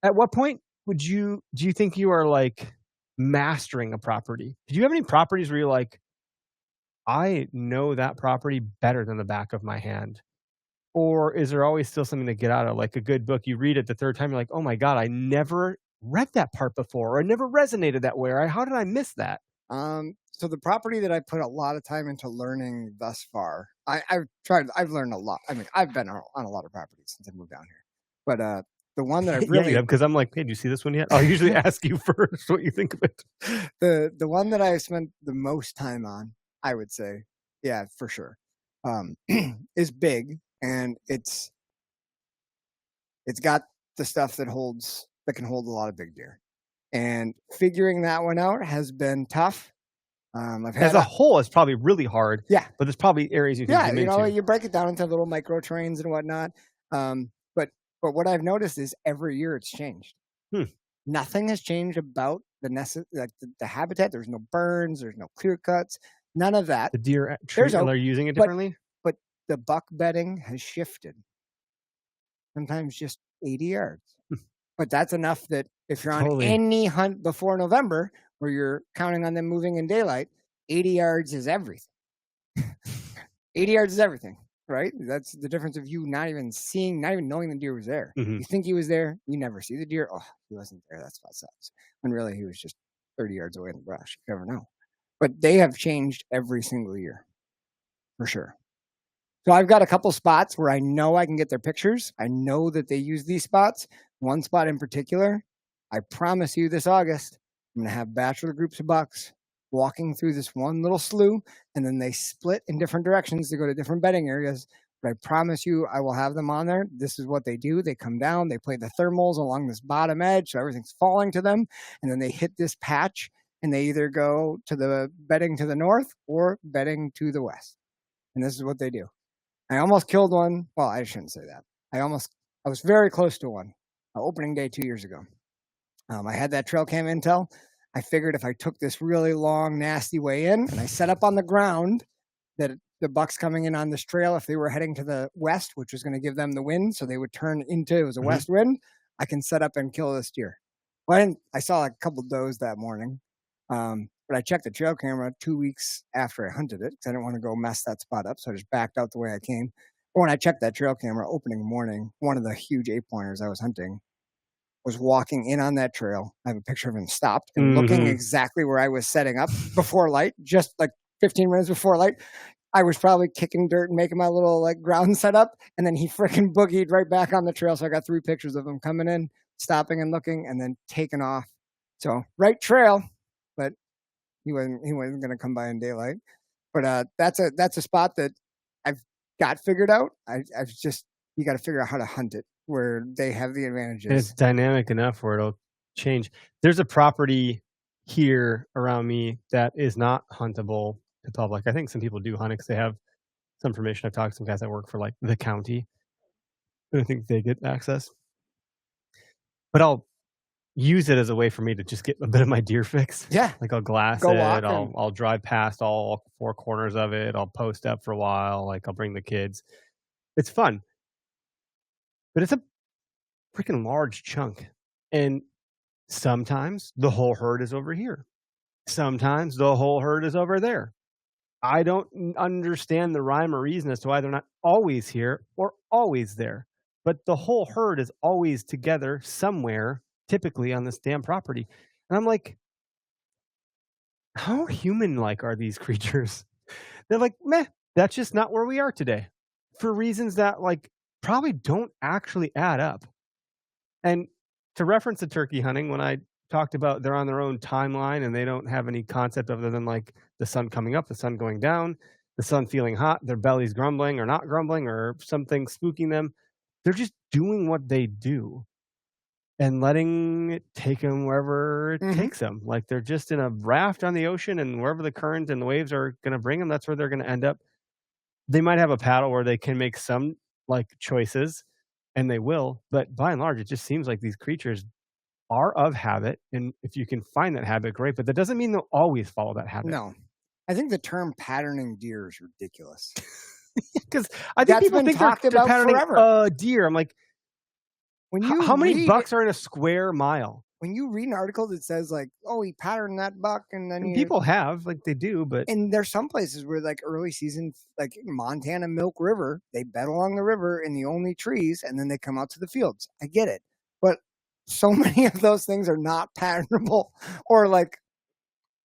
At what point do you think you are like mastering a property? Do you have any properties where you're like, I know that property better than the back of my hand? Or is there always still something to get out of? Like a good book, you read it the third time, you're like, oh my God, I never read that part before, or it never resonated that way, or how did I miss that? So the property that I put a lot of time into learning thus far, I've learned a lot. I mean, I've been on a lot of properties since I moved down here. But the one that I've really because I'm like, hey, do you see this one yet? I'll usually ask you first what you think of it. The one that I spent the most time on, I would say, yeah, for sure, is big, and it's got the stuff that can hold a lot of big deer. And figuring that one out has been tough. As a whole, it's probably really hard. Yeah. But there's probably areas you can zoom into. You break it down into little micro terrains and whatnot. But what I've noticed is every year it's changed. Nothing has changed about the habitat. There's no burns. There's no clear cuts. None of that. The deer are using it differently? But the buck bedding has shifted. Sometimes just 80 yards. But that's enough that if you're on any hunt before November, where you're counting on them moving in daylight, 80 yards is everything. 80 yards is everything, right? That's the difference of you not even knowing the deer was there. Mm-hmm. You think he was there, you never see the deer. Oh, he wasn't there. That's what sucks. When really he was just 30 yards away in the brush. You never know. But they have changed every single year, for sure. So I've got a couple spots where I know I can get their pictures. I know that they use these spots. One spot in particular, I promise you this August, I'm going to have bachelor groups of bucks walking through this one little slough, and then they split in different directions to go to different bedding areas. But I promise you, I will have them on there. This is what they do. They come down, they play the thermals along this bottom edge, so everything's falling to them, and then they hit this patch, and they either go to the bedding to the north or bedding to the west. And this is what they do. I almost killed one. Well, I shouldn't say that. I was very close to one. Opening day 2 years ago. I had that trail cam intel. I figured if I took this really long, nasty way in and I set up on the ground that the bucks coming in on this trail, if they were heading to the west, which was going to give them the wind, so they would turn into, it was a west wind, I can set up and kill this deer. Well, I saw a couple does that morning, but I checked the trail camera 2 weeks after I hunted it because I didn't want to go mess that spot up, so I just backed out the way I came. But when I checked that trail camera opening morning, one of the huge 8-pointers I was hunting was walking in on that trail. I have a picture of him stopped and looking exactly where I was setting up before light, just like 15 minutes before light. I was probably kicking dirt and making my little like ground setup, and then he freaking boogied right back on the trail. So I got 3 pictures of him coming in, stopping and looking, and then taking off. So right trail, but he wasn't going to come by in daylight. But that's a spot that I've got figured out. You got to figure out how to hunt it where they have the advantages. And it's dynamic enough where it'll change. There's a property here around me that is not huntable to public. I think some people do hunt it because they have some permission. I've talked to some guys that work for like the county. I don't think they get access. But I'll use it as a way for me to just get a bit of my deer fix. Yeah. Like I'll glass Go it. walking. I'll drive past all 4 corners of it. I'll post up for a while. Like I'll bring the kids. It's fun. But it's a freaking large chunk. And sometimes the whole herd is over here. Sometimes the whole herd is over there. I don't understand the rhyme or reason as to why they're not always here or always there. But the whole herd is always together somewhere, typically on this damn property. And I'm like, how human-like are these creatures? They're like, meh, that's just not where we are today. For reasons that like probably don't actually add up. And to reference the turkey hunting, when I talked about they're on their own timeline and they don't have any concept other than like the sun coming up, the sun going down, the sun feeling hot, their bellies grumbling or not grumbling or something spooking them. They're just doing what they do and letting it take them wherever it takes them. Like they're just in a raft on the ocean, and wherever the current and the waves are going to bring them, that's where they're going to end up. They might have a paddle where they can make some like choices, and they will, but by and large, it just seems like these creatures are of habit, and if you can find that habit, great, but that doesn't mean they'll always follow that habit. No. I think the term patterning deer is ridiculous. Because I think people think they're patterning a deer. I'm like, how many bucks are in a square mile? When you read an article that says like, oh, he patterned that buck, and then people have, like they do, but and there's some places where like early season, like Montana Milk River, they bed along the river in the only trees, and then they come out to the fields. I get it, but so many of those things are not patternable, or like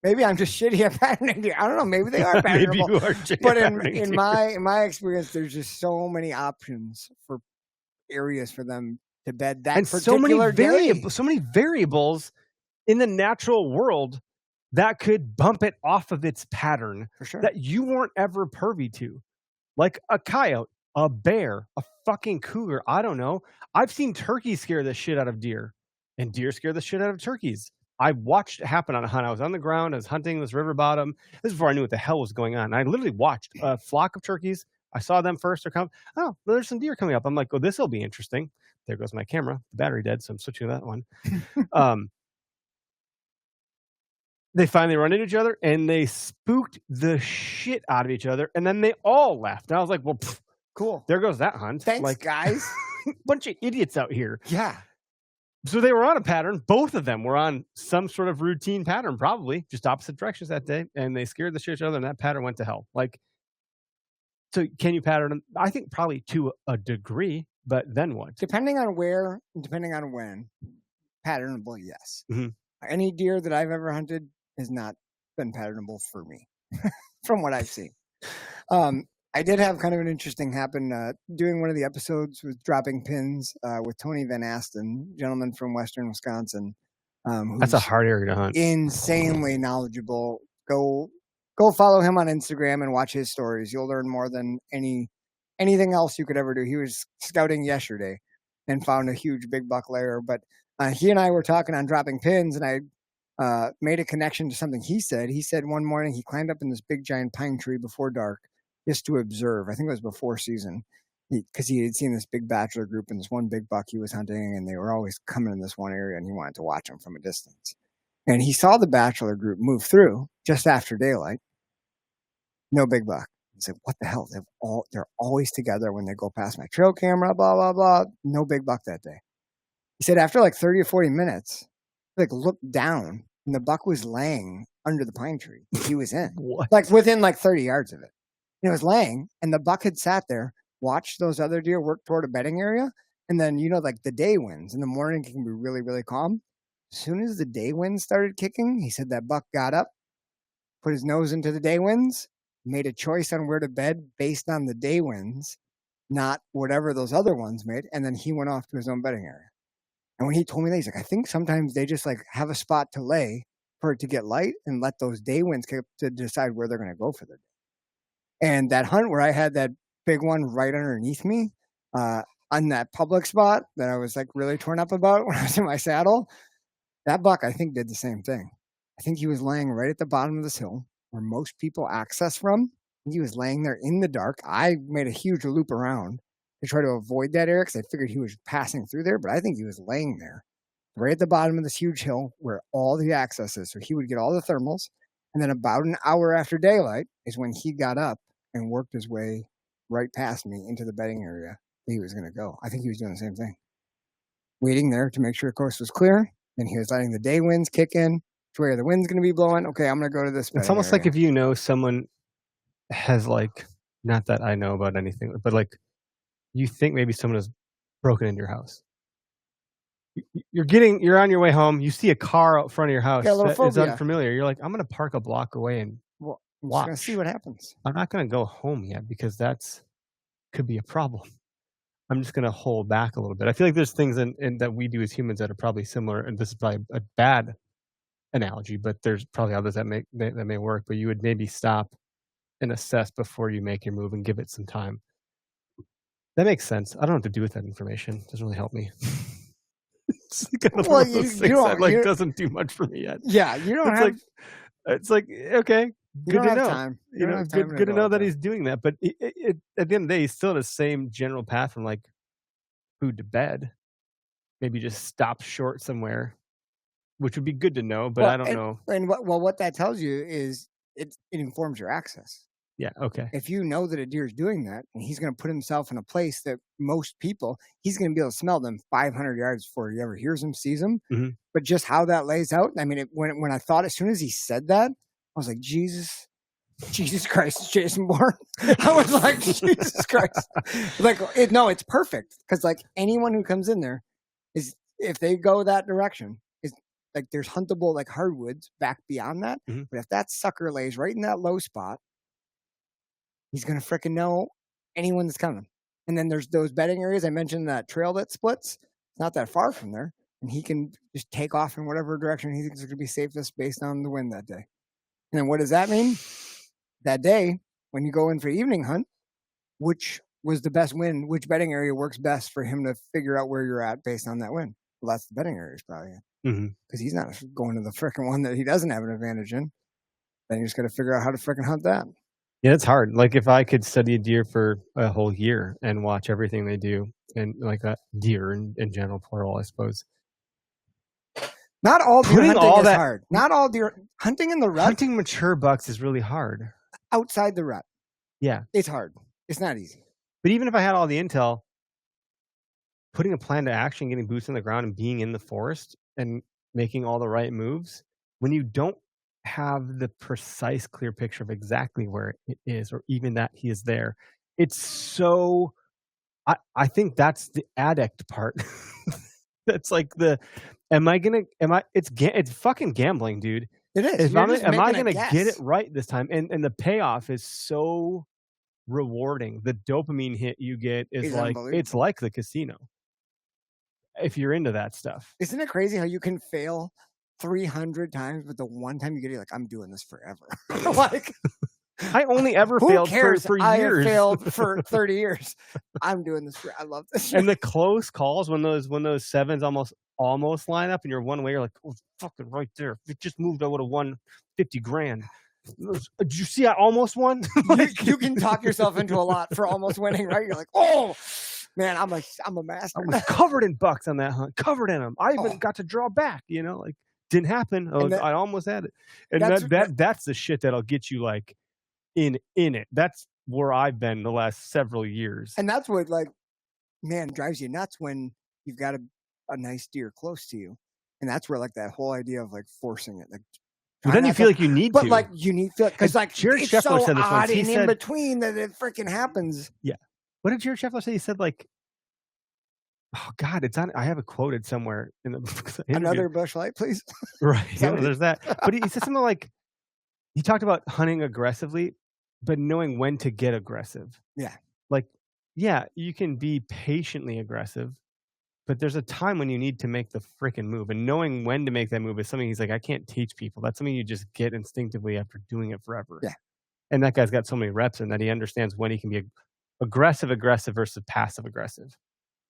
maybe I'm just shitty at patterning deer. I don't know. Maybe they are patternable. Maybe you are shitty but in my experience, there's just so many options for areas for them to bed that and particular so many variables in the natural world that could bump it off of its pattern for sure that you weren't ever privy to, like a coyote, a bear, a fucking cougar. I don't know. I've seen turkeys scare the shit out of deer, and deer scare the shit out of turkeys. I watched it happen on a hunt. I was on the ground. I was hunting this river bottom. This is before I knew what the hell was going on. I literally watched a flock of turkeys. I saw them first. They're coming. Oh, there's some deer coming up. I'm like, oh, this will be interesting. There goes my camera. The battery dead, so I'm switching to that one. They finally run into each other, and they spooked the shit out of each other, and then they all left. And I was like, well, cool. There goes that hunt. Thanks, like, guys. Bunch of idiots out here. Yeah. So they were on a pattern. Both of them were on some sort of routine pattern, probably just opposite directions that day, and they scared the shit out of each other, and that pattern went to hell. Like, so can you pattern them? I think probably to a degree, but then what? Depending on where, depending on when, patternable, yes. Mm-hmm. Any deer that I've ever hunted has not been patternable for me, from what I've seen. I did have kind of an interesting happen doing one of the episodes with dropping pins with Tony Van Asten, gentleman from Western Wisconsin. That's a who's hard area to hunt. insanely knowledgeable. Go follow him on Instagram and watch his stories. You'll learn more than anything else you could ever do. He was scouting yesterday and found a huge big buck layer. But he and I were talking on dropping pins, and I made a connection to something he said. He said one morning he climbed up in this big giant pine tree before dark just to observe. I think it was before season, because he had seen this big bachelor group and this one big buck he was hunting, and they were always coming in this one area, and he wanted to watch them from a distance. And he saw the bachelor group move through just after daylight. No big buck. He said, "What the hell? They're always together when they go past my trail camera, blah, blah, blah." No big buck that day. He said after like 30 or 40 minutes, he looked down, and the buck was laying under the pine tree that he was in. What? Like within like 30 yards of it. It was laying, and the buck had sat there, watched those other deer work toward a bedding area, and then, like the day winds in the morning can be really, really calm. As soon as the day winds started kicking, he said that buck got up, put his nose into the day winds, made a choice on where to bed based on the day winds, not whatever those other ones made, and then he went off to his own bedding area. And when he told me that, he's like, I think sometimes they just have a spot to lay for it to get light and let those day winds to decide where they're going to go for the day. And that hunt where I had that big one right underneath me on that public spot that I was really torn up about when I was in my saddle, that buck, I think, did the same thing. I think he was laying right at the bottom of this hill where most people access from. He was laying there in the dark. I made a huge loop around to try to avoid that area because I figured he was passing through there, but I think he was laying there right at the bottom of this huge hill where all the access is. So he would get all the thermals. And then about an hour after daylight is when he got up and worked his way right past me into the bedding area he was going to go. I think he was doing the same thing. Waiting there to make sure the coast was clear. Then he was letting the day winds kick in to where the wind's going to be blowing. Okay, I'm going to go to this bedding It's almost area. like if someone has not that I know about anything, but you think maybe someone has broken into your house. You're on your way home. You see a car out front of your house that is unfamiliar. You're like, I'm going to park a block away and I'm watch. going to see what happens. I'm not going to go home yet because could be a problem. I'm just going to hold back a little bit. I feel like there's things in that we do as humans that are probably similar, and this is probably a bad analogy, but there's probably others that may work. But you would maybe stop and assess before you make your move and give it some time. That makes sense. I don't know what to do with that information. It doesn't really help me. It's kind of one of those things that doesn't do much for me yet. Yeah, you don't have. It's okay. Good to know. Time. Good to know that he's doing that. But at the end of the day, he's still in the same general path from food to bed. Maybe just stop short somewhere, which would be good to know. But I don't know. And what that tells you is it informs your access. Yeah. Okay. If you know that a deer is doing that, and he's going to put himself in a place that most people, he's going to be able to smell them 500 yards before he ever hears them, sees them. Mm-hmm. But just how that lays out. I mean, when I thought, as soon as he said that, I was like, Jesus Christ, Jason Bourne. I was like, Jesus Christ. It's perfect. Because anyone who comes in there is, if they go that direction, is there's huntable hardwoods back beyond that. Mm-hmm. But if that sucker lays right in that low spot, he's going to frickin' know anyone that's coming. And then there's those bedding areas. I mentioned that trail that splits. It's not that far from there. And he can just take off in whatever direction he thinks is going to be safest based on the wind that day. And then what does that mean? That day, when you go in for evening hunt, which was the best wind, which bedding area works best for him to figure out where you're at based on that wind? Well, that's the bedding area probably. Because he's not going to the frickin' one that he doesn't have an advantage in. Then you just got to figure out how to frickin' hunt that. Yeah, it's hard. If I could study a deer for a whole year and watch everything they do, and a deer in general, plural, I suppose. Not all deer hunting is hard. Not all deer hunting in the rut. Hunting mature bucks is really hard. Outside the rut. Yeah. It's hard. It's not easy. But even if I had all the intel, putting a plan to action, getting boots on the ground, and being in the forest and making all the right moves, when you don't have the precise, clear picture of exactly where it is, or even that he is there, it's so. I think that's the addict part. That's it's fucking gambling, dude. It is. Am I gonna get it right this time? And the payoff is so rewarding. The dopamine hit you get is it's like the casino. If you're into that stuff. Isn't it crazy how you can fail 300 times, but the one time you get it, you're like, I'm doing this forever. Like, I only ever who failed cares? for I have years. failed for 30 years. I'm doing this I love this. And the close calls when those sevens almost line up and you're one way, you're like, oh, fucking right there. If it just moved, I would have won 50 grand. Did you see I almost won? You can talk yourself into a lot for almost winning, right? You're like, oh man, I'm a master. I was covered in bucks on that hunt, covered in them. I even got to draw back, like didn't happen. I almost had it. And that's the shit that'll get you like in it. That's where I've been the last several years. And that's what drives you nuts when you've got a nice deer close to you. And that's where like that whole idea of like forcing it, like but then you feel like you need to. But like you need to, because like Jared it's Scheffler so said this odd once. He and said, in between that it freaking happens. Yeah. What did Jared Scheffler say? He said like, oh God, it's on. I have it quoted somewhere in the Another bush light, please. Right. There's that. But he said something like, he talked about hunting aggressively, but knowing when to get aggressive. Yeah. Like, yeah, you can be patiently aggressive, but there's a time when you need to make the freaking move. And knowing when to make that move is something he's like, I can't teach people. That's something you just get instinctively after doing it forever. Yeah. And that guy's got so many reps in that he understands when he can be aggressive versus passive aggressive.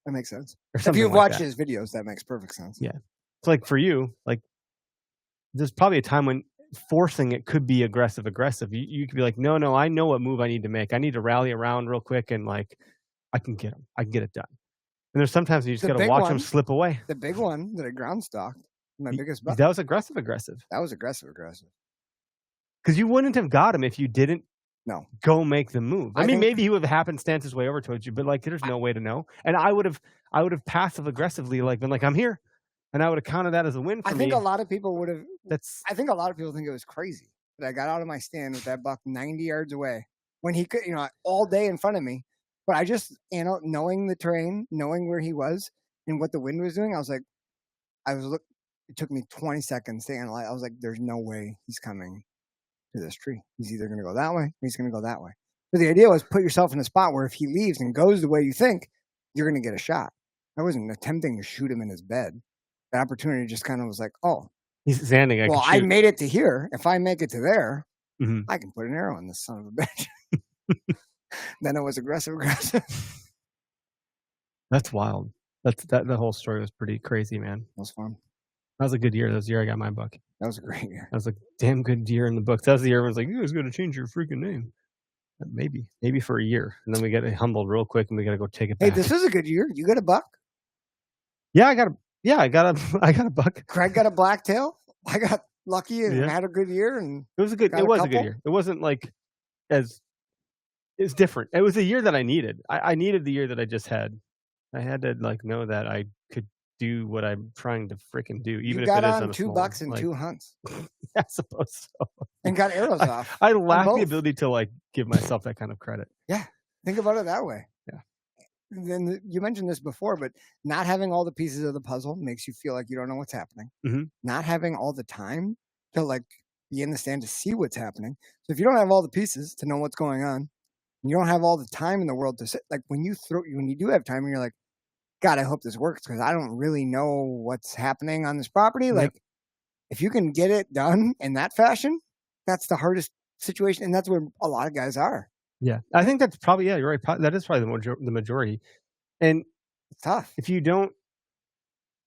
That makes sense. If you've watched his videos, that makes perfect sense. Yeah. It's like for you, like there's probably a time when forcing it could be aggressive. You could be like, no, I know what move I need to make. I need to rally around real quick and like I can get him. I can get it done. And there's sometimes you just got to watch him slip away. The big one that I ground stalked, my biggest buck. That was aggressive. That was aggressive. Because you wouldn't have got him if you didn't go make the move. I mean, maybe he would have happenstance his way over towards you, but like there's no way to know. And I would have passive aggressively like been like, I'm here. And I would have counted that as a win for me. I think a lot of people would have. I think a lot of people think it was crazy that I got out of my stand with that buck 90 yards away when he could, all day in front of me. But I just, knowing the terrain, knowing where he was and what the wind was doing, I was like, it took me 20 seconds to analyze. I was like, there's no way he's coming to this tree. He's either going to go that way or he's going to go that way. So the idea was put yourself in a spot where if he leaves and goes the way you think, you're going to get a shot. I wasn't attempting to shoot him in his bed. The opportunity just kind of was like, oh, he's standing. I made it to here. If I make it to there, mm-hmm. I can put an arrow in this son of a bitch. Then it was aggressive. That's wild. The whole story was pretty crazy, man. That was fun. That was a good year. That was the year I got my buck. That was a great year. That was a damn good year in the books. That was the year everyone's like, you guys got to change your freaking name. Maybe for a year. And then we get humbled real quick and we got to go take it back. Hey, this is a good year. You got a buck? Yeah, I got a buck. Craig got a blacktail. I got lucky and had a good year. And it was a good year. It wasn't like it's different. It was a year that I needed. I needed the year that I just had. I had to like know that I could do what I'm trying to freaking do, even if it is on 2 bucks and 2 hunts. I suppose so. And got arrows off. I lack the ability to like give myself that kind of credit. Yeah, think about it that way. Yeah. Then you mentioned this before, but not having all the pieces of the puzzle makes you feel like you don't know what's happening. Mm-hmm. Not having all the time to like be in the stand to see what's happening. So if you don't have all the pieces to know what's going on, you don't have all the time in the world to sit. Like when you do have time and you're like, God, I hope this works because I don't really know what's happening on this property. Like if you can get it done in that fashion, that's the hardest situation. And that's where a lot of guys are. Yeah. I think that's probably, you're right. That is probably the majority. And it's tough. If you don't,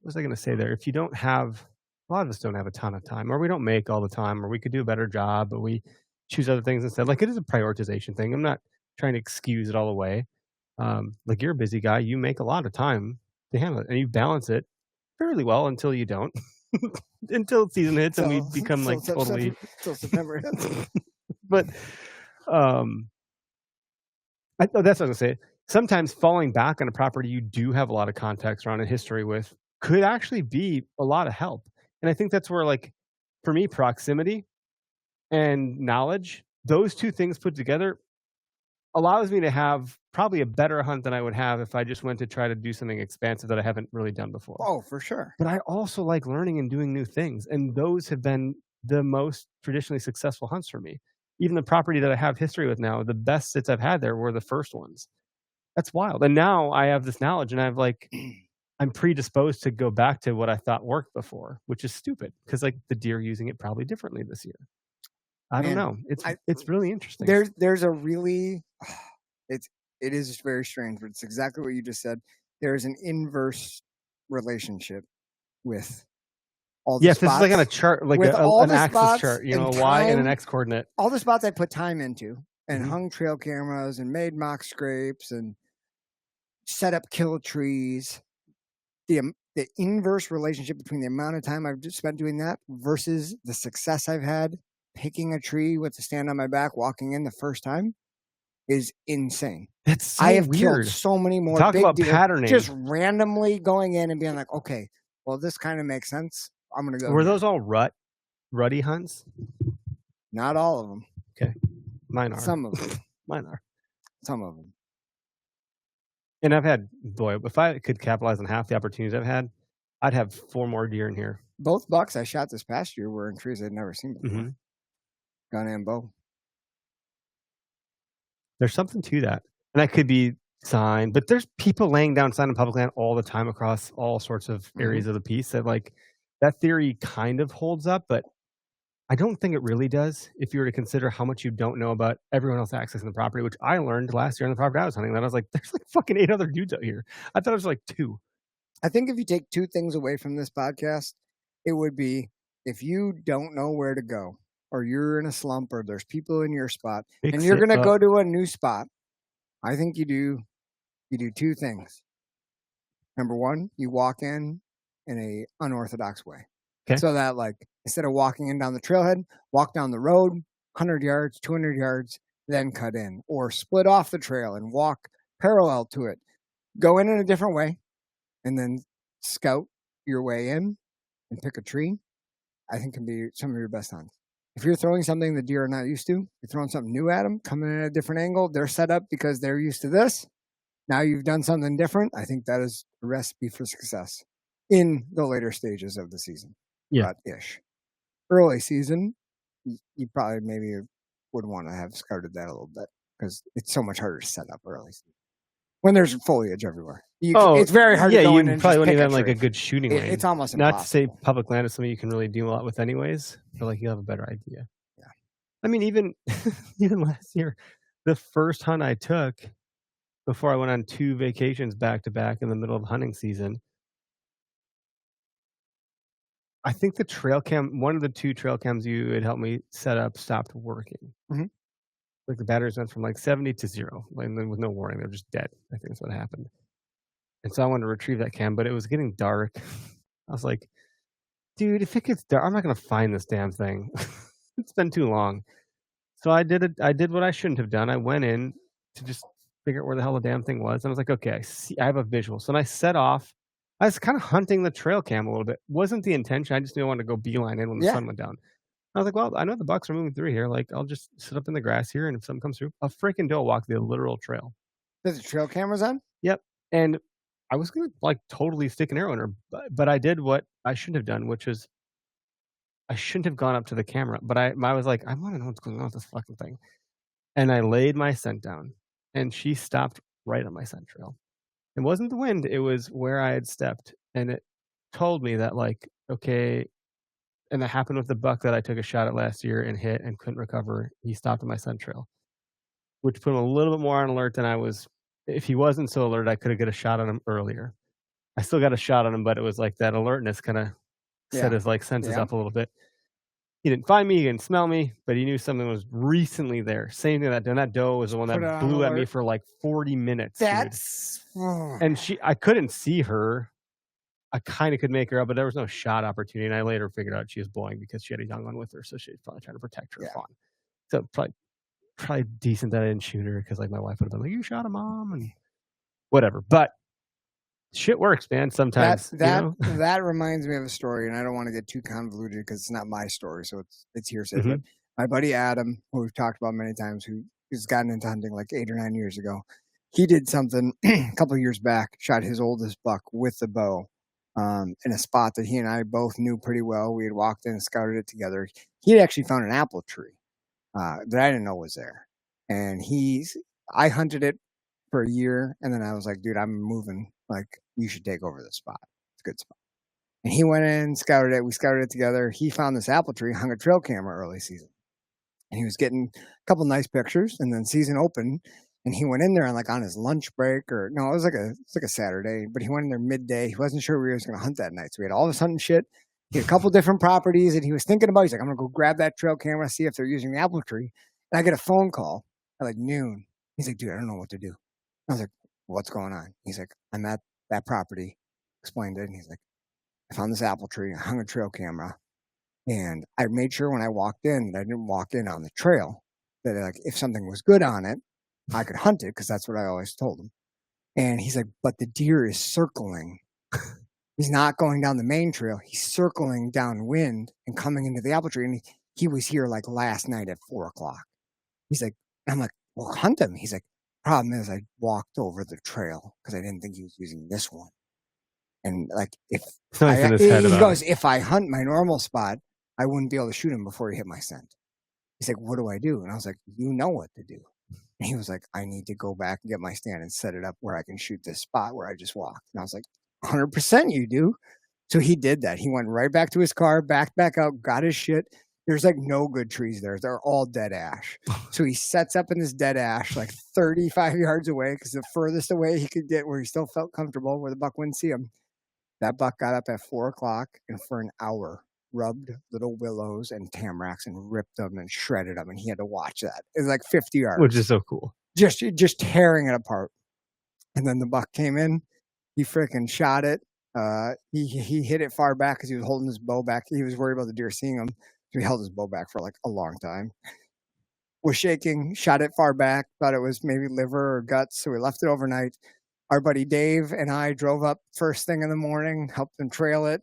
what was I going to say there? If you don't have, a lot of us don't have a ton of time, or we don't make all the time, or we could do a better job, but we choose other things instead. Like it is a prioritization thing. I'm not trying to excuse it all away. Like you're a busy guy, you make a lot of time to handle it, and you balance it fairly well until you don't, until season hits and we become like totally until September hits. But that's what I was gonna say. Sometimes falling back on a property you do have a lot of context around and history with could actually be a lot of help. And I think that's where, like, for me, proximity and knowledge, those two things put together allows me to have probably a better hunt than I would have if I just went to try to do something expansive that I haven't really done before. Oh, for sure. But I also like learning and doing new things. And those have been the most traditionally successful hunts for me. Even the property that I have history with now, the best sits I've had there were the first ones. That's wild. And now I have this knowledge and I've like, I'm predisposed to go back to what I thought worked before, which is stupid because like the deer are using it probably differently this year. I don't Man, know. I- It's really interesting. There's a really it is very strange, but it's exactly what you just said. There's an inverse relationship with all the Yeah, if spots. this is like on a chart, like with all an the axis spots chart, you and know, a Y and an time, X coordinate. all the spots I put time into and Mhm. hung trail cameras and made mock scrapes and set up kill trees. The inverse relationship between the amount of time I've just spent doing that versus the success I've had picking a tree with the stand on my back, walking in the first time is insane. That's so I have weird. killed so many more Talk big about deer patterning. just randomly going in and being like, okay, well, this kind of makes sense. I'm going to go. Were here. those all ruddy hunts? Not all of them. Okay, mine are. Some of them. Mine are. Some of them. And I've had, boy, if I could capitalize on half the opportunities I've had, I'd have 4 more deer in here. Both bucks I shot this past year were in trees I'd never seen before. Mhm. Gun and bow. There's something to that. And that could be sign, but there's people laying down sign on public land all the time across all sorts of areas of the piece that like that theory kind of holds up, but I don't think it really does if you were to consider how much you don't know about everyone else accessing the property, which I learned last year on the property I was hunting. That I was like, there's like fucking 8 other dudes out here. I thought it was like 2. I think if you take 2 things away from this podcast, it would be if you don't know where to go or you're in a slump or there's people in your spot and you're going to go to a new spot, I think you do 2 things. Number 1, you walk in a unorthodox way. Okay. So that like instead of walking in down the trailhead, walk down the road 100 yards, 200 yards, then cut in or split off the trail and walk parallel to it. Go in a different way and then scout your way in and pick a tree. I think can be some of your best hunts. If you're throwing something the deer are not used to, you're throwing something new at them, coming in at a different angle, they're set up because they're used to this. Now you've done something different. I think that is a recipe for success in the later stages of the season. Yeah. Ish. Early season, you probably maybe would want to have scouted that a little bit because it's so much harder to set up early season. When there's foliage everywhere. It's very hard to go in you and probably just wouldn't pick even a have like tree. a good shooting range. It's almost Not impossible. to say public land is something you can really do a lot with anyways, but like you'll have a better idea. Yeah. I mean, even last year, the first hunt I took before I went on 2 vacations back to back in the middle of hunting season, I think the trail cam, one of the 2 trail cams you had helped me set up stopped working. Mhm. Like the batteries went from like 70 to 0, like with no warning. They were just dead. I think that's what happened. And so I wanted to retrieve that cam, but it was getting dark. I was like, dude, if it gets dark, I'm not going to find this damn thing. It's been too long. So I did what I shouldn't have done. I went in to just figure out where the hell the damn thing was. And I was like, okay, I have a visual. So then I set off. I was kind of hunting the trail cam a little bit. Wasn't the intention. I just knew I wanted to go beeline in when the sun went down. I was like, well, I know the bucks are moving through here. Like, I'll just sit up in the grass here, and if something comes through, a freaking doe walk the literal trail. Does the trail cameras on? Yep. And I was gonna like totally stick an arrow in her, but I did what I shouldn't have done, which is I shouldn't have gone up to the camera. But I was like, I want to know what's going on with this fucking thing. And I laid my scent down, and she stopped right on my scent trail. It wasn't the wind; it was where I had stepped, and it told me that like, okay. And that happened with the buck that I took a shot at last year and hit and couldn't recover. He stopped on my scent trail, which put him a little bit more on alert than I was. If he wasn't so alert, I could have got a shot on him earlier. I still got a shot on him, but it was like that alertness kind of set his like senses up a little bit. He didn't find me, he didn't smell me, but he knew something was recently there. Same thing that doe was the one that blew at me for like 40 minutes. And I couldn't see her. I kind of could make her up, but there was no shot opportunity. And I later figured out she was blowing because she had a young one with her, so she was probably trying to protect her fawn. So probably decent that I didn't shoot her because like my wife would have been like, "You shot a mom," and whatever. But shit works, man. Sometimes that reminds me of a story, and I don't want to get too convoluted because it's not my story, so it's hearsay. Mm-hmm. But my buddy Adam, who we've talked about many times, who has gotten into hunting like 8 or 9 years ago, he did something a couple of years back. Shot his oldest buck with the bow. In a spot that he and I both knew pretty well. We had walked in and scouted it together. He had actually found an apple tree that I didn't know was there. And I hunted it for a year, and then I was like, dude, I'm moving. Like, you should take over this spot. It's a good spot. And he went in, scouted it. We scouted it together. He found this apple tree, hung a trail camera early season. And he was getting a couple nice pictures. And then season opened, and he went in there on his lunch break, or no, it was like a Saturday. But he went in there midday. He wasn't sure where he was going to hunt that night, so we had all this hunting shit. He had a couple different properties that he was thinking about. He's like, I'm going to go grab that trail camera, see if they're using the apple tree. And I get a phone call at like noon. He's like, dude, I don't know what to do. I was like, what's going on? He's like, I'm at that property. Explained it. And he's like, I found this apple tree. I hung a trail camera. And I made sure when I walked in that I didn't walk in on the trail, that like if something was good on it, I could hunt it, because that's what I always told him. And he's like, but the deer is circling. He's not going down the main trail. He's circling downwind and coming into the apple tree. And he was here like last night at 4:00. He's like, I'm like, well, hunt him. He's like, problem is I walked over the trail because I didn't think he was using this one. And like, if It's nice in his head he about goes, it. if I hunt my normal spot, I wouldn't be able to shoot him before he hit my scent. He's like, what do I do? And I was like, you know what to do. And he was like, I need to go back and get my stand and set it up where I can shoot this spot where I just walked. And I was like, 100% you do. So he did that. He went right back to his car, back out, got his shit. There's like no good trees there. They're all dead ash. So he sets up in this dead ash like 35 yards away, because the furthest away he could get where he still felt comfortable, where the buck wouldn't see him. That buck got up at 4:00 and for an hour rubbed little willows and tamaracks and ripped them and shredded them, and he had to watch that. It was like 50 yards. Which is so cool. Just tearing it apart. And then the buck came in. He freaking shot it. He hit it far back because he was holding his bow back. He was worried about the deer seeing him. So he held his bow back for like a long time. Was shaking, shot it far back, thought it was maybe liver or guts. So we left it overnight. Our buddy Dave and I drove up first thing in the morning, helped them trail it.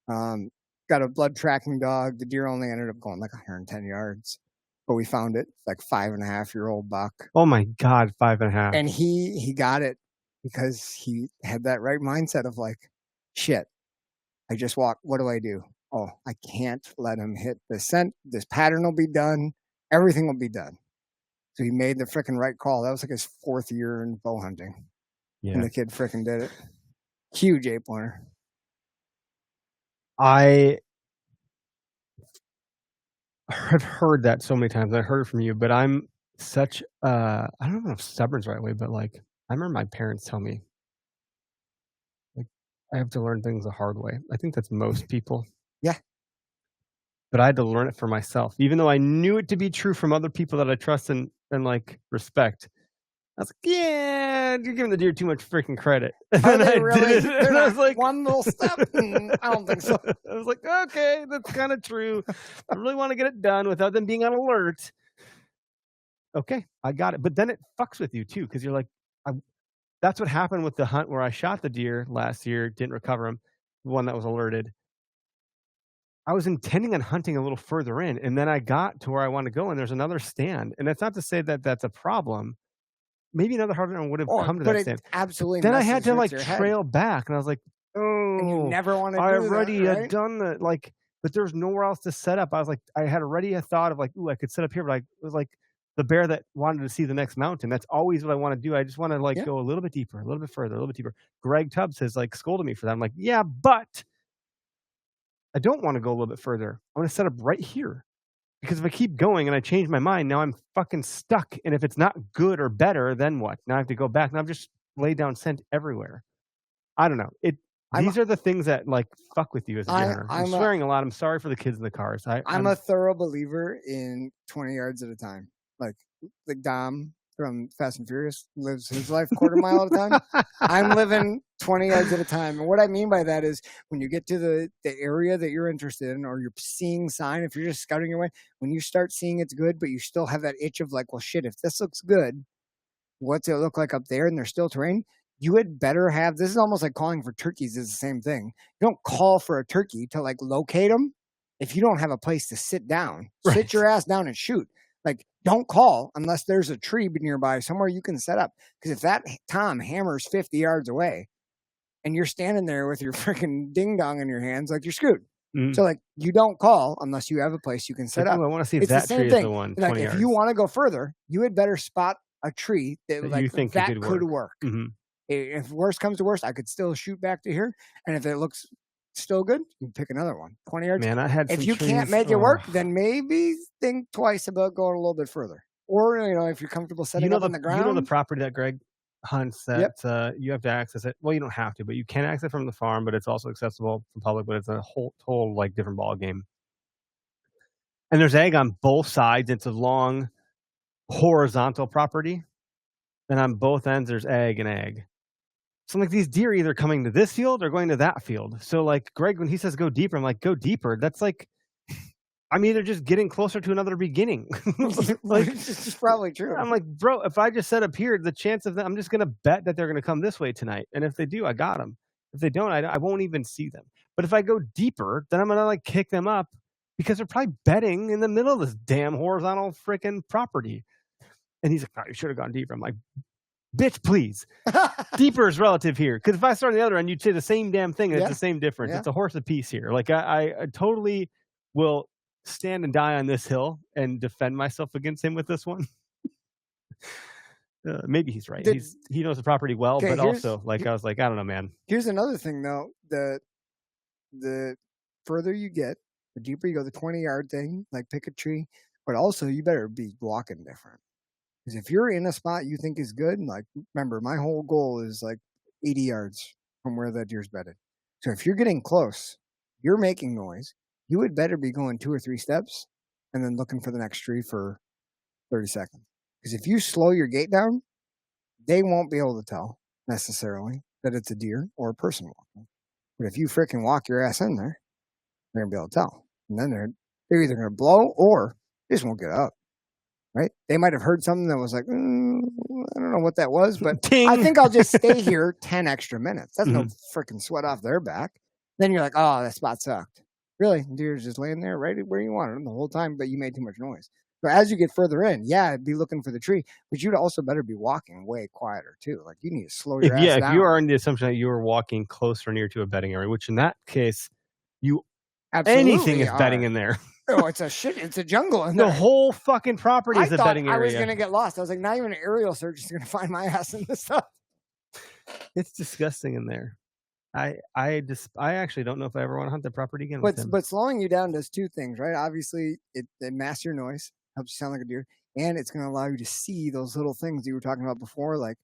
Got a blood tracking dog. The deer only ended up going like 110 yards, but we found it. It's like 5.5-year-old buck. Oh my God, 5.5. And he got it because he had that right mindset of like, shit, I just walked. What do I do? Oh, I can't let him hit the scent. This pattern will be done. Everything will be done. So he made the freaking right call. That was like his 4th year in bow hunting. Yeah. And the kid freaking did it. Huge 8-pointer. I have heard that so many times. I heard it from you, but I'm such I don't know if stubborn's the right way, but like I remember my parents tell me, like, I have to learn things the hard way. I think that's most people. Yeah. But I had to learn it for myself, even though I knew it to be true from other people that I trust and like respect. I was like, yeah, you're giving the deer too much freaking credit. Are they I really? did it, They're and I not was like, one little step. I don't think so. I was like, okay, that's kind of true. I really want to get it done without them being on alert. Okay, I got it. But then it fucks with you too, because you're like, that's what happened with the hunt where I shot the deer last year, didn't recover him, the one that was alerted. I was intending on hunting a little further in, and then I got to where I want to go, and there's another stand. And that's not to say that that's a problem. Maybe another hunter would have come to that stand. Absolutely. Then I had to like your trail back, and I was like, oh, and you never want to do I that, already right? had done that. Like, but there's nowhere else to set up. I was like, I had already a thought of like, ooh, I could set up here, but it was like the bear that wanted to see the next mountain. That's always what I want to do. I just want to like go a little bit deeper, a little bit further, a little bit deeper. Greg Tubbs has like scolded me for that. I'm like, yeah, but I don't want to go a little bit further. I want to set up right here. Because if I keep going and I change my mind, now I'm fucking stuck. And if it's not good or better, then what? Now I have to go back. Now I've just laid down scent everywhere. I don't know. These are the things that like fuck with you as a deer hunter. I'm swearing a lot. I'm sorry for the kids in the cars. I'm a thorough believer in 20 yards at a time. Like Dom from Fast and Furious lives his life quarter mile at a time. I'm living 20 yards at a time. And what I mean by that is when you get to the area that you're interested in, or you're seeing sign, if you're just scouting your way, when you start seeing it's good, but you still have that itch of like, well, shit, if this looks good, what's it look like up there? And there's still terrain. You had better have, this is almost like calling for turkeys is the same thing. You don't call for a turkey to like locate them if you don't have a place to sit down. Right. Sit your ass down and shoot. Like, don't call unless there's a tree nearby somewhere you can set up. Because if that Tom hammers 50 yards away and you're standing there with your freaking ding dong in your hands, like you're screwed. Mm-hmm. So like you don't call unless you have a place you can set up. I want to see if that tree is the one. Like if you want to go further, you had better spot a tree that like you think that could work. Mm-hmm. If worst comes to worst, I could still shoot back to here, and if it looks still good, you pick another one. 20 yards. Man, I had If some you can't trees- make it work, oh. then maybe think twice about going a little bit further. Or if you're comfortable setting up on the ground. You know the property that Greg hunts that Yep. you have to access it. Well, you don't have to, but you can access it from the farm, but it's also accessible from public. But it's a whole like different ball game. And there's egg on both sides. It's a long horizontal property, and on both ends there's egg and egg. So I'm like, these deer are either coming to this field or going to that field. So like Greg, when he says go deeper, I'm like, go deeper. That's like, I'm either just getting closer to another beginning. Like, it's probably true. I'm like, bro, if I just set up here, the chance of them, I'm just gonna bet that they're gonna come this way tonight. And if they do, I got them. If they don't, I won't even see them. But if I go deeper, then I'm gonna like kick them up because they're probably bedding in the middle of this damn horizontal freaking property. And he's like, oh, you should have gone deeper. I'm like, bitch, please. Deeper is relative here. Because if I start on the other end, you'd say the same damn thing. And It's the same difference. Yeah. It's a horse apiece here. Like I totally will stand and die on this hill and defend myself against him with this one. Maybe he's right. He knows the property well, but also like I was like, I don't know, man. Here's another thing though. The further you get, the deeper you go, the 20-yard thing, like pick a tree, but also you better be walking different. Because if you're in a spot you think is good, like remember, my whole goal is like 80 yards from where that deer's bedded. So if you're getting close, you're making noise, you would better be going 2 or 3 steps and then looking for the next tree for 30 seconds. Because if you slow your gait down, they won't be able to tell necessarily that it's a deer or a person walking. But if you freaking walk your ass in there, they're going to be able to tell. And then they're either going to blow or they just won't get up. Right? They might have heard something that was like, I don't know what that was, but Ting. I think I'll just stay here 10 extra minutes. That's no freaking sweat off their back. Then you're like, oh, that spot sucked. Really? Deer's just laying there right where you wanted them the whole time, but you made too much noise. So as you get further in, be looking for the tree, but you'd also better be walking way quieter too. Like you need to slow your ass down. If you are in the assumption that you are walking close or near to a bedding area, which in that case, anything is bedding in there. Oh, it's a jungle in there. The whole fucking property is a bedding area. I was gonna get lost. I was like, not even an aerial search is gonna find my ass in this stuff. It's disgusting in there. I actually don't know if I ever want to hunt the property again. But slowing you down does 2 things, right? Obviously, it masks your noise, helps you sound like a deer, and it's going to allow you to see those little things you were talking about before, like,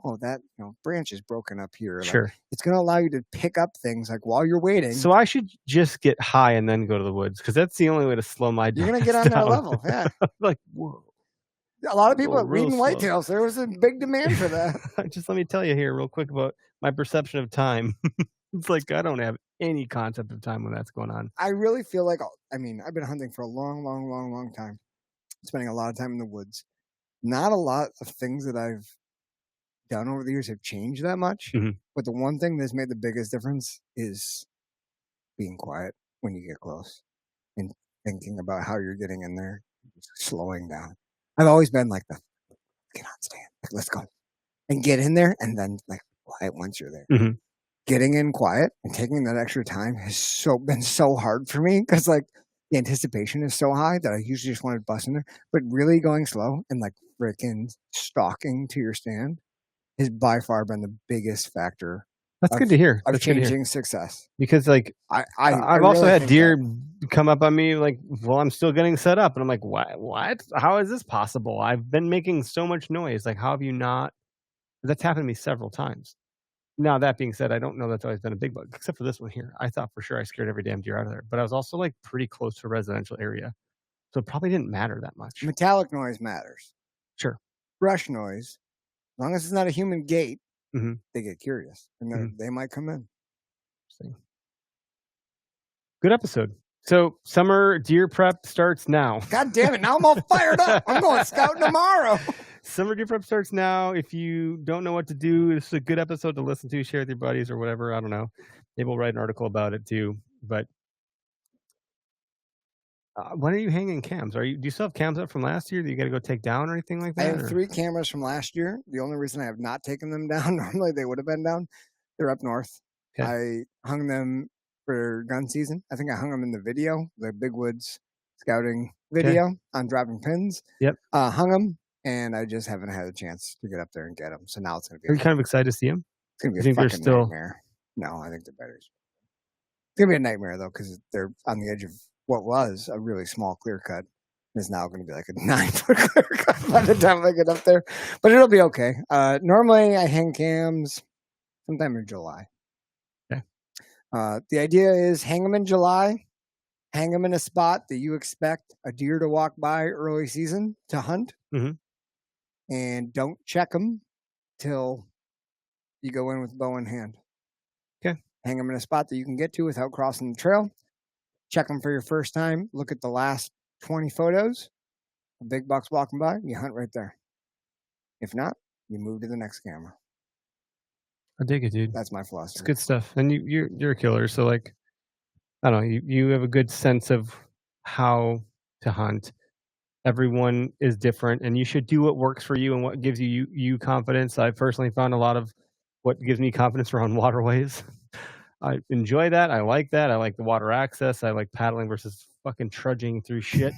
oh, that branch is broken up here. Sure. Like, it's going to allow you to pick up things like while you're waiting. So I should just get high and then go to the woods because that's the only way to slow my. You're going to get on that level, yeah. Like whoa. A lot of people are reading Whitetails. There was a big demand for that. Just let me tell you here real quick about my perception of time. It's like I don't have any concept of time when that's going on. I really feel like, I've been hunting for a long time, spending a lot of time in the woods. Not a lot of things that I've done over the years have changed that much. But the one thing that's made the biggest difference is being quiet when you get close and thinking about how you're getting in there, slowing down. I've always been like get on stand, like, let's go and get in there, and then like quiet once you're there. Getting in quiet and taking that extra time has been so hard for me because like the anticipation is so high that I usually just want to bust in there. But really going slow and like freaking stalking to your stand has by far been the biggest factor. That's good to hear. Of changing success. Because like I've also had deer come up on me like, well, I'm still getting set up, and I'm like, what? How is this possible? I've been making so much noise. Like, how have you not? That's happened to me several times. Now, that being said, I don't know that's always been a big bug, except for this one here. I thought for sure I scared every damn deer out of there, but I was also like pretty close to a residential area, so it probably didn't matter that much. Metallic noise matters. Sure. Brush noise, as long as it's not a human gate, they get curious and they might come in. Good episode. So summer deer prep starts now. God damn it! Now I'm all fired up. I'm going scouting tomorrow. Summer deer prep starts now. If you don't know what to do, this is a good episode to listen to, share with your buddies or whatever. I don't know. Maybe we'll write an article about it too. But when are you hanging cams? Do you still have cams up from last year that you got to go take down or anything like that? I have 3 cameras from last year. The only reason I have not taken them down, normally they would have been down. They're up north. Okay. I hung them for gun season. I think I hung them in the video, the Big Woods scouting video on dropping pins. Yep. Hung them. And I just haven't had a chance to get up there and get them. So now it's going to be. Are you kind of excited to see them? It's gonna be You a think they're fucking still- nightmare. No, I think they're better. It's gonna be a nightmare though, because they're on the edge of what was a really small clear cut. Is now going to be like a 9-foot clear cut by the time I get up there, but it'll be okay. Normally I hang cams sometime in July. Okay. The idea is hang them in July, hang them in a spot that you expect a deer to walk by early season to hunt, Mhm. and don't check them till you go in with bow in hand. Okay. Hang them in a spot that you can get to without crossing the trail. Check them for your first time. Look at the last 20 photos. A big buck's walking by, you hunt right there. If not, you move to the next camera. I dig it, dude. That's my It's philosophy. good stuff. And you're a killer, so like I don't know, you have a good sense of how to hunt. Everyone is different, and you should do what works for you and what gives you confidence. I personally found a lot of what gives me confidence around waterways. I enjoy that. I like that. I like the water access. I like paddling versus fucking trudging through shit.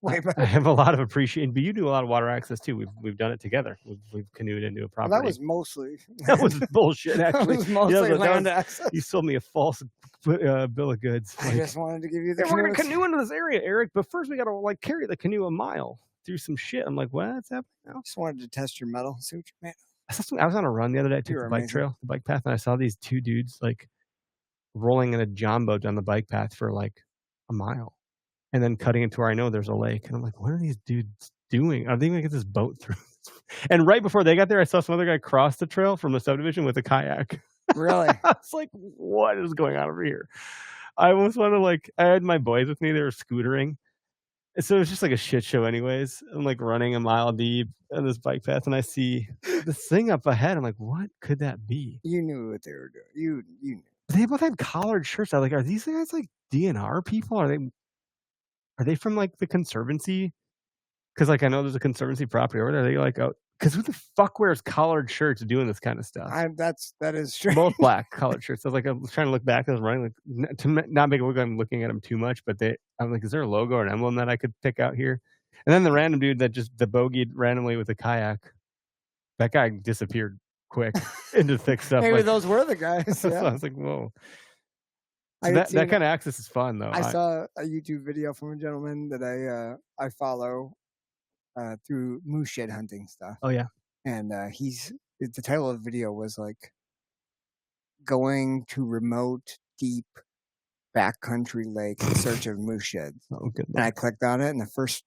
Way I better. have a lot of appreciation, but you do a lot of water access too. We've done it together. We've canoed into a Well, property. that was mostly. That was bullshit. that Actually, was mostly that land was- access. you sold me a false bill of goods. I just wanted to give you the. "Hey, we're gonna canoe canoe into this area, Eric, but first we gotta like carry the canoe a mile through some shit." I'm like, "What's happening now?" Just wanted to test your metal. See what you made. I was on a run the other day. I took You were the bike amazing. trail, the bike path, and I saw these two dudes like rolling in a john boat down the bike path for like a mile, and then cutting into where I know there's a lake. And I'm like, "What are these dudes doing? Are they gonna get this boat through?" And right before they got there, I saw some other guy cross the trail from the subdivision with a kayak. Really? I was like, "What is going on over here?" I almost want to like. I had my boys with me. They were scootering, and so it was just like a shit show. Anyways, I'm like running a mile deep on this bike path, and I see this thing up ahead. I'm like, "What could that be?" You knew what they were doing. You knew. They both had collared shirts. I was like, "Are these guys like DNR people? Are they from like the conservancy?" Because like I know there's a conservancy property over there. They like, oh, because who the fuck wears collared shirts doing this kind of stuff? That is true. Both black collared shirts. I was like, I was trying to look back. I was running like to not make it look like I'm looking at them too much, but I'm like, is there a logo or an emblem that I could pick out here? And then the random dude that just bogeyed randomly with a kayak, that guy disappeared quick into thick stuff. Maybe like, those were the guys. so Yeah. I was like, whoa. I So had that seen- kind of access is fun though. I saw a YouTube video from a gentleman that I follow through moose shed hunting stuff, oh yeah. and the title of the video was like going to remote, deep backcountry lake in search of moose sheds. Oh good. And I clicked on it, and the first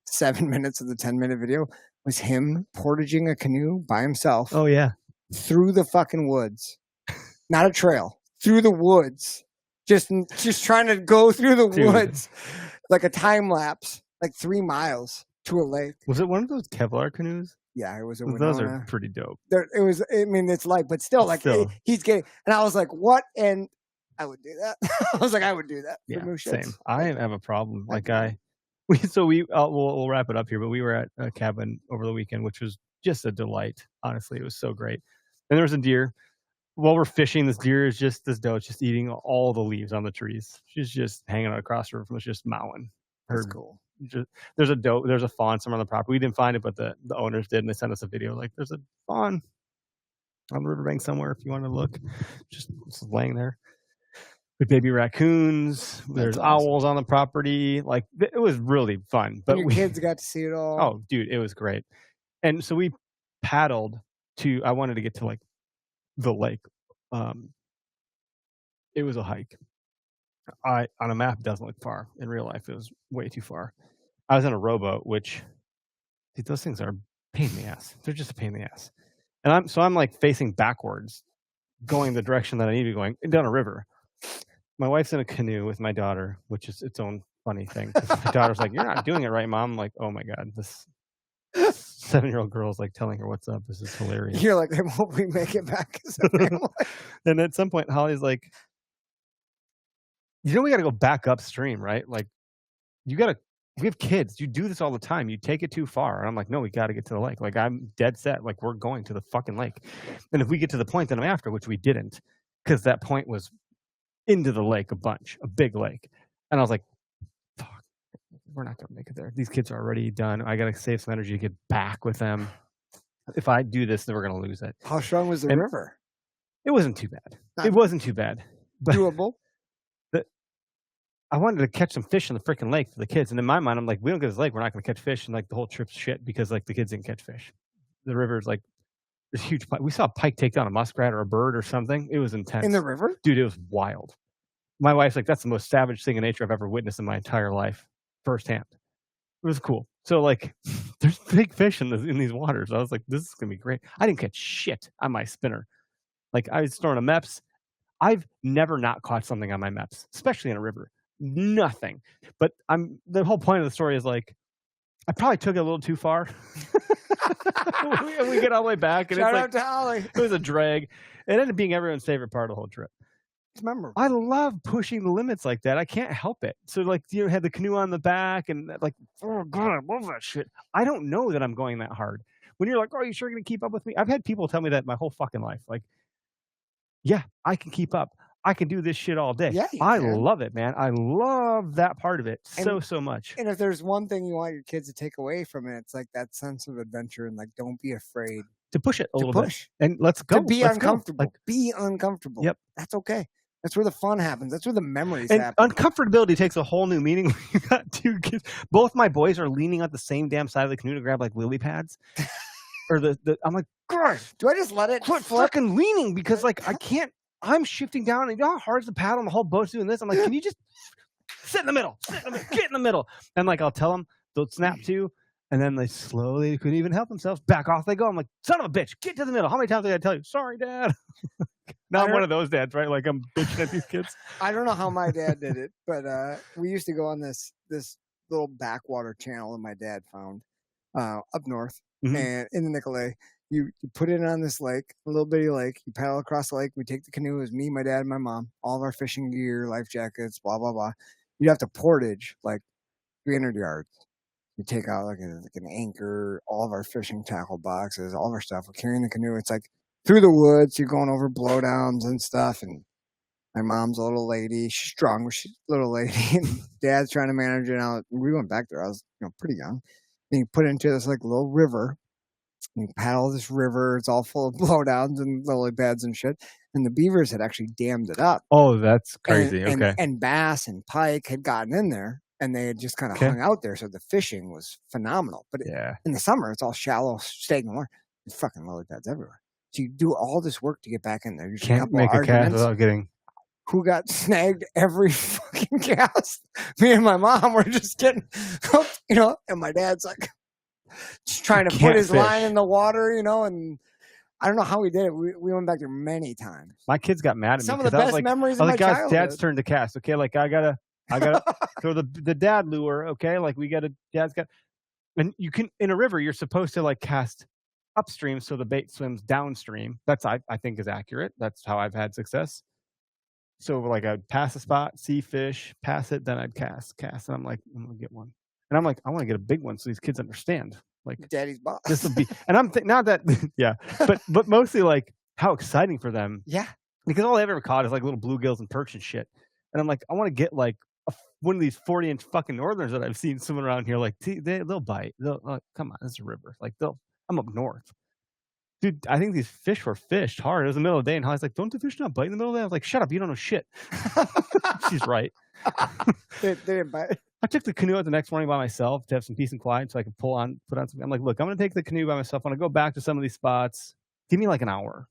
7 minutes of the 10-minute video was him portaging a canoe by himself Oh yeah. through the fucking woods, not a trail, through the woods, just trying to go through the Dude. woods like a time lapse, like 3 miles to a lake. Was it one of those Kevlar canoes? Yeah, it was a Those Winona. are pretty dope. It was. I mean, it's light, but still, like Still. he's getting. And I was like, "What?" And I would do that. I was like, "I would do that." Yeah, for moose same. sheds. I have a problem. Like I we'll wrap it up here, but we were at a cabin over the weekend, which was just a delight. Honestly, it was so great. And there was a deer. While we're fishing, this deer is just this doe, just eating all the leaves on the trees. She's just hanging out across the river from us, just mowing. That's Her- cool. There's a doe. There's a fawn somewhere on the property. We didn't find it, but the owners did, and they sent us a video. Like, there's a fawn on the riverbank somewhere. If you want to look, just laying there. With baby raccoons. There's awesome. owls on the property. Like, it was really fun. But And your kids got to see it all. oh, dude, it was great. And so we paddled to. I wanted to get to like the lake. It was a hike. On a map, it doesn't look far. In real life, it was way too far. I was in a rowboat, which dude, those things are a pain in the ass. They're just a pain in the ass. And I'm like facing backwards, going the direction that I need to be going down a river. My wife's in a canoe with my daughter, which is its own funny thing. 'Cause my daughter's like, "You're not doing it right, Mom." I'm like, "Oh my god, this 7-year-old girl's like telling her what's up. This is hilarious." You're like, "Hope we make it back as a family." And at some point, Holly's like, "You know, we got to go back upstream, right? Like, we have kids. You do this all the time. You take it too far." And I'm like, "No, we got to get to the lake." Like, I'm dead set. Like, we're going to the fucking lake. And if we get to the point that I'm after, which we didn't, because that point was into the lake a big lake. And I was like, fuck, we're not going to make it there. These kids are already done. I got to save some energy to get back with them. If I do this, then we're going to lose it. How strong was the And- river? It wasn't too bad. Not It wasn't too bad. But doable. I wanted to catch some fish in the freaking lake for the kids, and in my mind, I'm like, we don't get this lake, we're not going to catch fish, and like the whole trip's shit because like the kids didn't catch fish. The river's like this huge. We saw a pike take down a muskrat or a bird or something. It was intense In the river? dude. It was wild. My wife's like, that's the most savage thing in nature I've ever witnessed in my entire life, firsthand. It was cool. So like, there's big fish in these waters. I was like, this is gonna be great. I didn't catch shit on my spinner. Like I was throwing a MEPS. I've never not caught something on my MEPS, especially in a river. Nothing. But the whole point of the story is like, I probably took it a little too far. we get all the way back, and Shout it's out like to Holly. it was a drag. It ended up being everyone's favorite part of the whole trip. It's memorable. I love pushing the limits like that. I can't help it. So like you had the canoe on the back, and like, oh god, I love that shit. I don't know that I'm going that hard. When you're like, oh, are you sure you're gonna keep up with me? I've had people tell me that my whole fucking life. Like, yeah, I can keep up. I can do this shit all day. Yeah, you I can. love it, man. I love that part of it so much. And if there's one thing you want your kids to take away from it, it's like that sense of adventure and like don't be afraid To push it a to little push. bit, and let's go. To be Let's go. uncomfortable. Like, Be uncomfortable. Yep. That's okay. That's where the fun happens. That's where the memories and happen. uncomfortability takes a whole new meaning when you got two kids. Both my boys are leaning on the same damn side of the canoe to grab like lily pads. Or I'm like, God, Do I just let it quit flip? fucking leaning because like I can't. I'm shifting down, and you know how hard is the paddle, and the whole boat's doing this. I'm like, can you just sit in the middle? Get in the middle. And like I'll tell them, they'll snap to, and then they slowly couldn't even help themselves. Back off they go. I'm like, son of a bitch, get to the middle. How many times did I tell you? Sorry, Dad. Now I'm one of those dads, right? Like I'm bitching at these kids. I don't know how my dad did it, but we used to go on this little backwater channel that my dad found up north and in the Nicolay. You put it on this lake, a little bitty lake. You paddle across the lake. We take the canoe. It was me, my dad, and my mom. All of our fishing gear, life jackets, blah blah blah. You'd have to portage like 300 yards. You take out like an anchor, all of our fishing tackle boxes, all of our stuff. We're carrying the canoe. It's like through the woods. You're going over blowdowns and stuff. And my mom's a little lady. She's strong, but she's a little lady. And Dad's trying to manage it out. We went back there. I was pretty young. And you put it into this like little river. And you paddle this river. It's all full of blowdowns and lily pads and shit. And the beavers had actually dammed it up. Oh, that's crazy. Okay. And bass and pike had gotten in there. And they had just kind of hung out there. So the fishing was phenomenal. But in the summer, it's all shallow, stagnant water. There's fucking lily pads everywhere. So you do all this work to get back in there. You can't make a cast without getting... Who got snagged every fucking cast? Me and my mom were just getting, and my dad's like just trying to put his line in the water, and I don't know how we did it. We went back there many times. My kids got mad at me. Some of the best memories of my childhood. Dad's turn to cast. Okay, like I gotta throw the dad lure. Okay, like dad's got, and you can in a river. You're supposed to like cast upstream so the bait swims downstream. That's I think is accurate. That's how I've had success. So like I'd pass a spot, see fish, pass it, then I'd cast, and I'm like, I'm gonna get one, and I'm like, I want to get a big one so these kids understand. Like Daddy's boss. This will be, and I'm not that, yeah, but mostly like how exciting for them. Yeah, because all they've ever caught is like little bluegills and perch and shit, and I'm like, I want to get like one of these 40-inch fucking northerners that I've seen swimming around here. Like they'll bite. Come on, it's a river. Like I'm up north. Dude, I think these fish were fished hard. It was the middle of the day, and Holly's like, don't the fish not bite in the middle of the day? I was like, shut up, you don't know shit. She's right. they didn't bite. I took the canoe out the next morning by myself to have some peace and quiet so I could put on some. I'm like, look, I'm going to take the canoe by myself. I want to go back to some of these spots. Give me like an hour.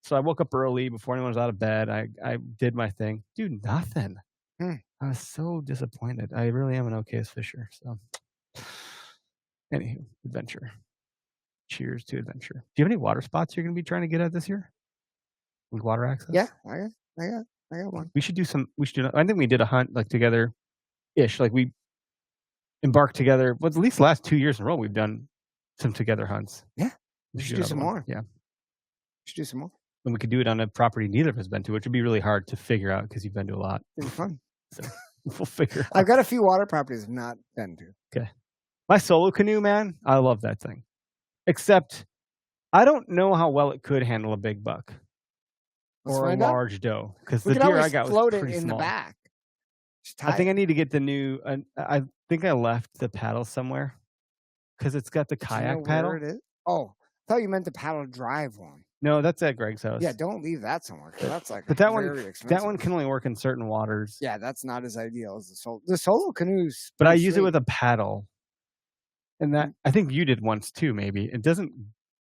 So I woke up early before anyone was out of bed. I did my thing. Dude, nothing. I was so disappointed. I really am an okay fisher. So, anywho, adventure. Cheers to adventure. Do you have any water spots you're going to be trying to get at this year? With water access? Yeah, I got one. We should do. I think we did a hunt like together, ish. Like we embarked together. Well, at least the last 2 years in a row, we've done some together hunts. Yeah, we should do some more. Yeah, we should do some more. And we could do it on a property neither of us been to, which would be really hard to figure out because you've been to a lot. It'd be fun. So we'll figure. I've got a few water properties I've not been to. Okay, my solo canoe, man, I love that thing. Except, I don't know how well it could handle a big buck or a large doe because the deer I got was pretty small. The back. I think I need to get the new. I think I left the paddle somewhere because it's got the kayak paddle. Where it is? Oh, I thought you meant the paddle drive one. No, that's at Greg's house. Yeah, don't leave that somewhere. 'Cause that's like But that very one, expensive. that one can only work in certain waters. Yeah, that's not as ideal as the solo. The solo canoes. But I use it with a paddle, and that Mm. I think you did once too. Maybe it doesn't.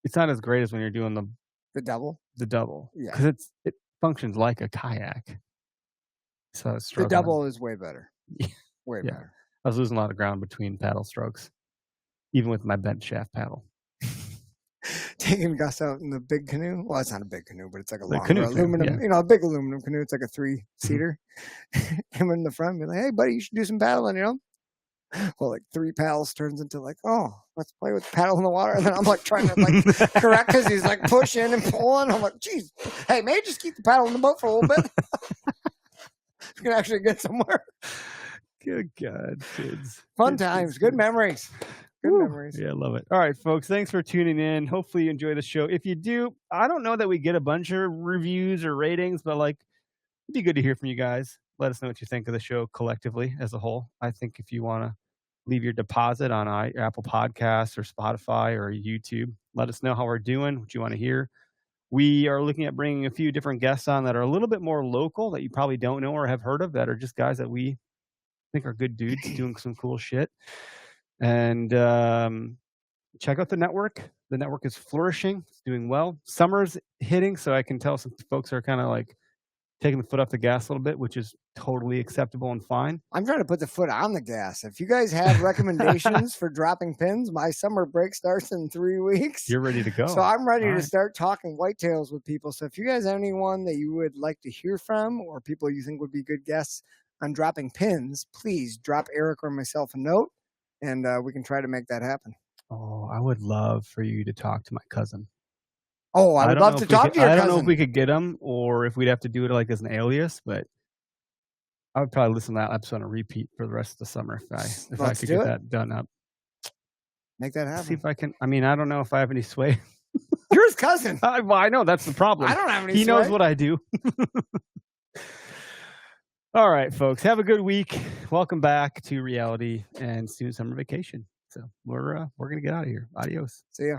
It's not as great as when you're doing the double. the double. Yeah. because it functions like a kayak. So I was The struggling. double is way better. Yeah. Way Yeah. better. I was losing a lot of ground between paddle strokes, even with my bent shaft paddle. Taking Gus out in the big canoe. Well, it's not a big canoe, but it's like a The longer canoe canoe, aluminum. yeah. You know, a big aluminum canoe. It's like a 3-seater. Him in the front, be like, "Hey, buddy, you should do some paddling." You know. Well, like 3 paddles turns into like, "Oh, let's play with paddle in the water." And then I'm like trying to like correct because he's like pushing and pulling. I'm like, "Geez, hey, maybe just keep the paddle in the boat for a little bit. You can actually get somewhere." Good God, kids. Fun Kids, times, kids, good kids. memories. Good Woo. memories. Yeah, I love it. All right, folks, thanks for tuning in. Hopefully you enjoy the show. If you do, I don't know that we get a bunch of reviews or ratings, but like it'd be good to hear from you guys. Let us know what you think of the show collectively as a whole. I think if you want to leave your deposit on Apple Podcasts or Spotify or YouTube, let us know how we're doing, what you want to hear. We are looking at bringing a few different guests on that are a little bit more local that you probably don't know or have heard of, that are just guys that we think are good dudes doing some cool shit. And check out the network. The network is flourishing. It's doing well. Summer's hitting, so I can tell some folks are kind of like taking the foot off the gas a little bit, which is totally acceptable and fine. I'm trying to put the foot on the gas. If you guys have recommendations for dropping pins, my summer break starts in 3 weeks. You're ready to go. So I'm ready All to right. start talking whitetails with people. So if you guys have anyone that you would like to hear from, or people you think would be good guests on dropping pins, please drop Eric or myself a note, and we can try to make that happen. Oh, I would love for you to talk to my cousin. Oh, I would don't love know to if we talk could- to your I don't cousin. know if we could get him or if we'd have to do it like as an alias, but I would probably listen to that episode on a repeat for the rest of the summer if I Let's could do get it. that done up. Make that See happen. if I can. I mean, I don't know if I have any sway. You're his cousin. Well, I know that's the problem. I don't have any He knows sway. what I do. All right, folks. Have a good week. Welcome back to reality and student summer vacation. So we're gonna get out of here. Adios. See ya.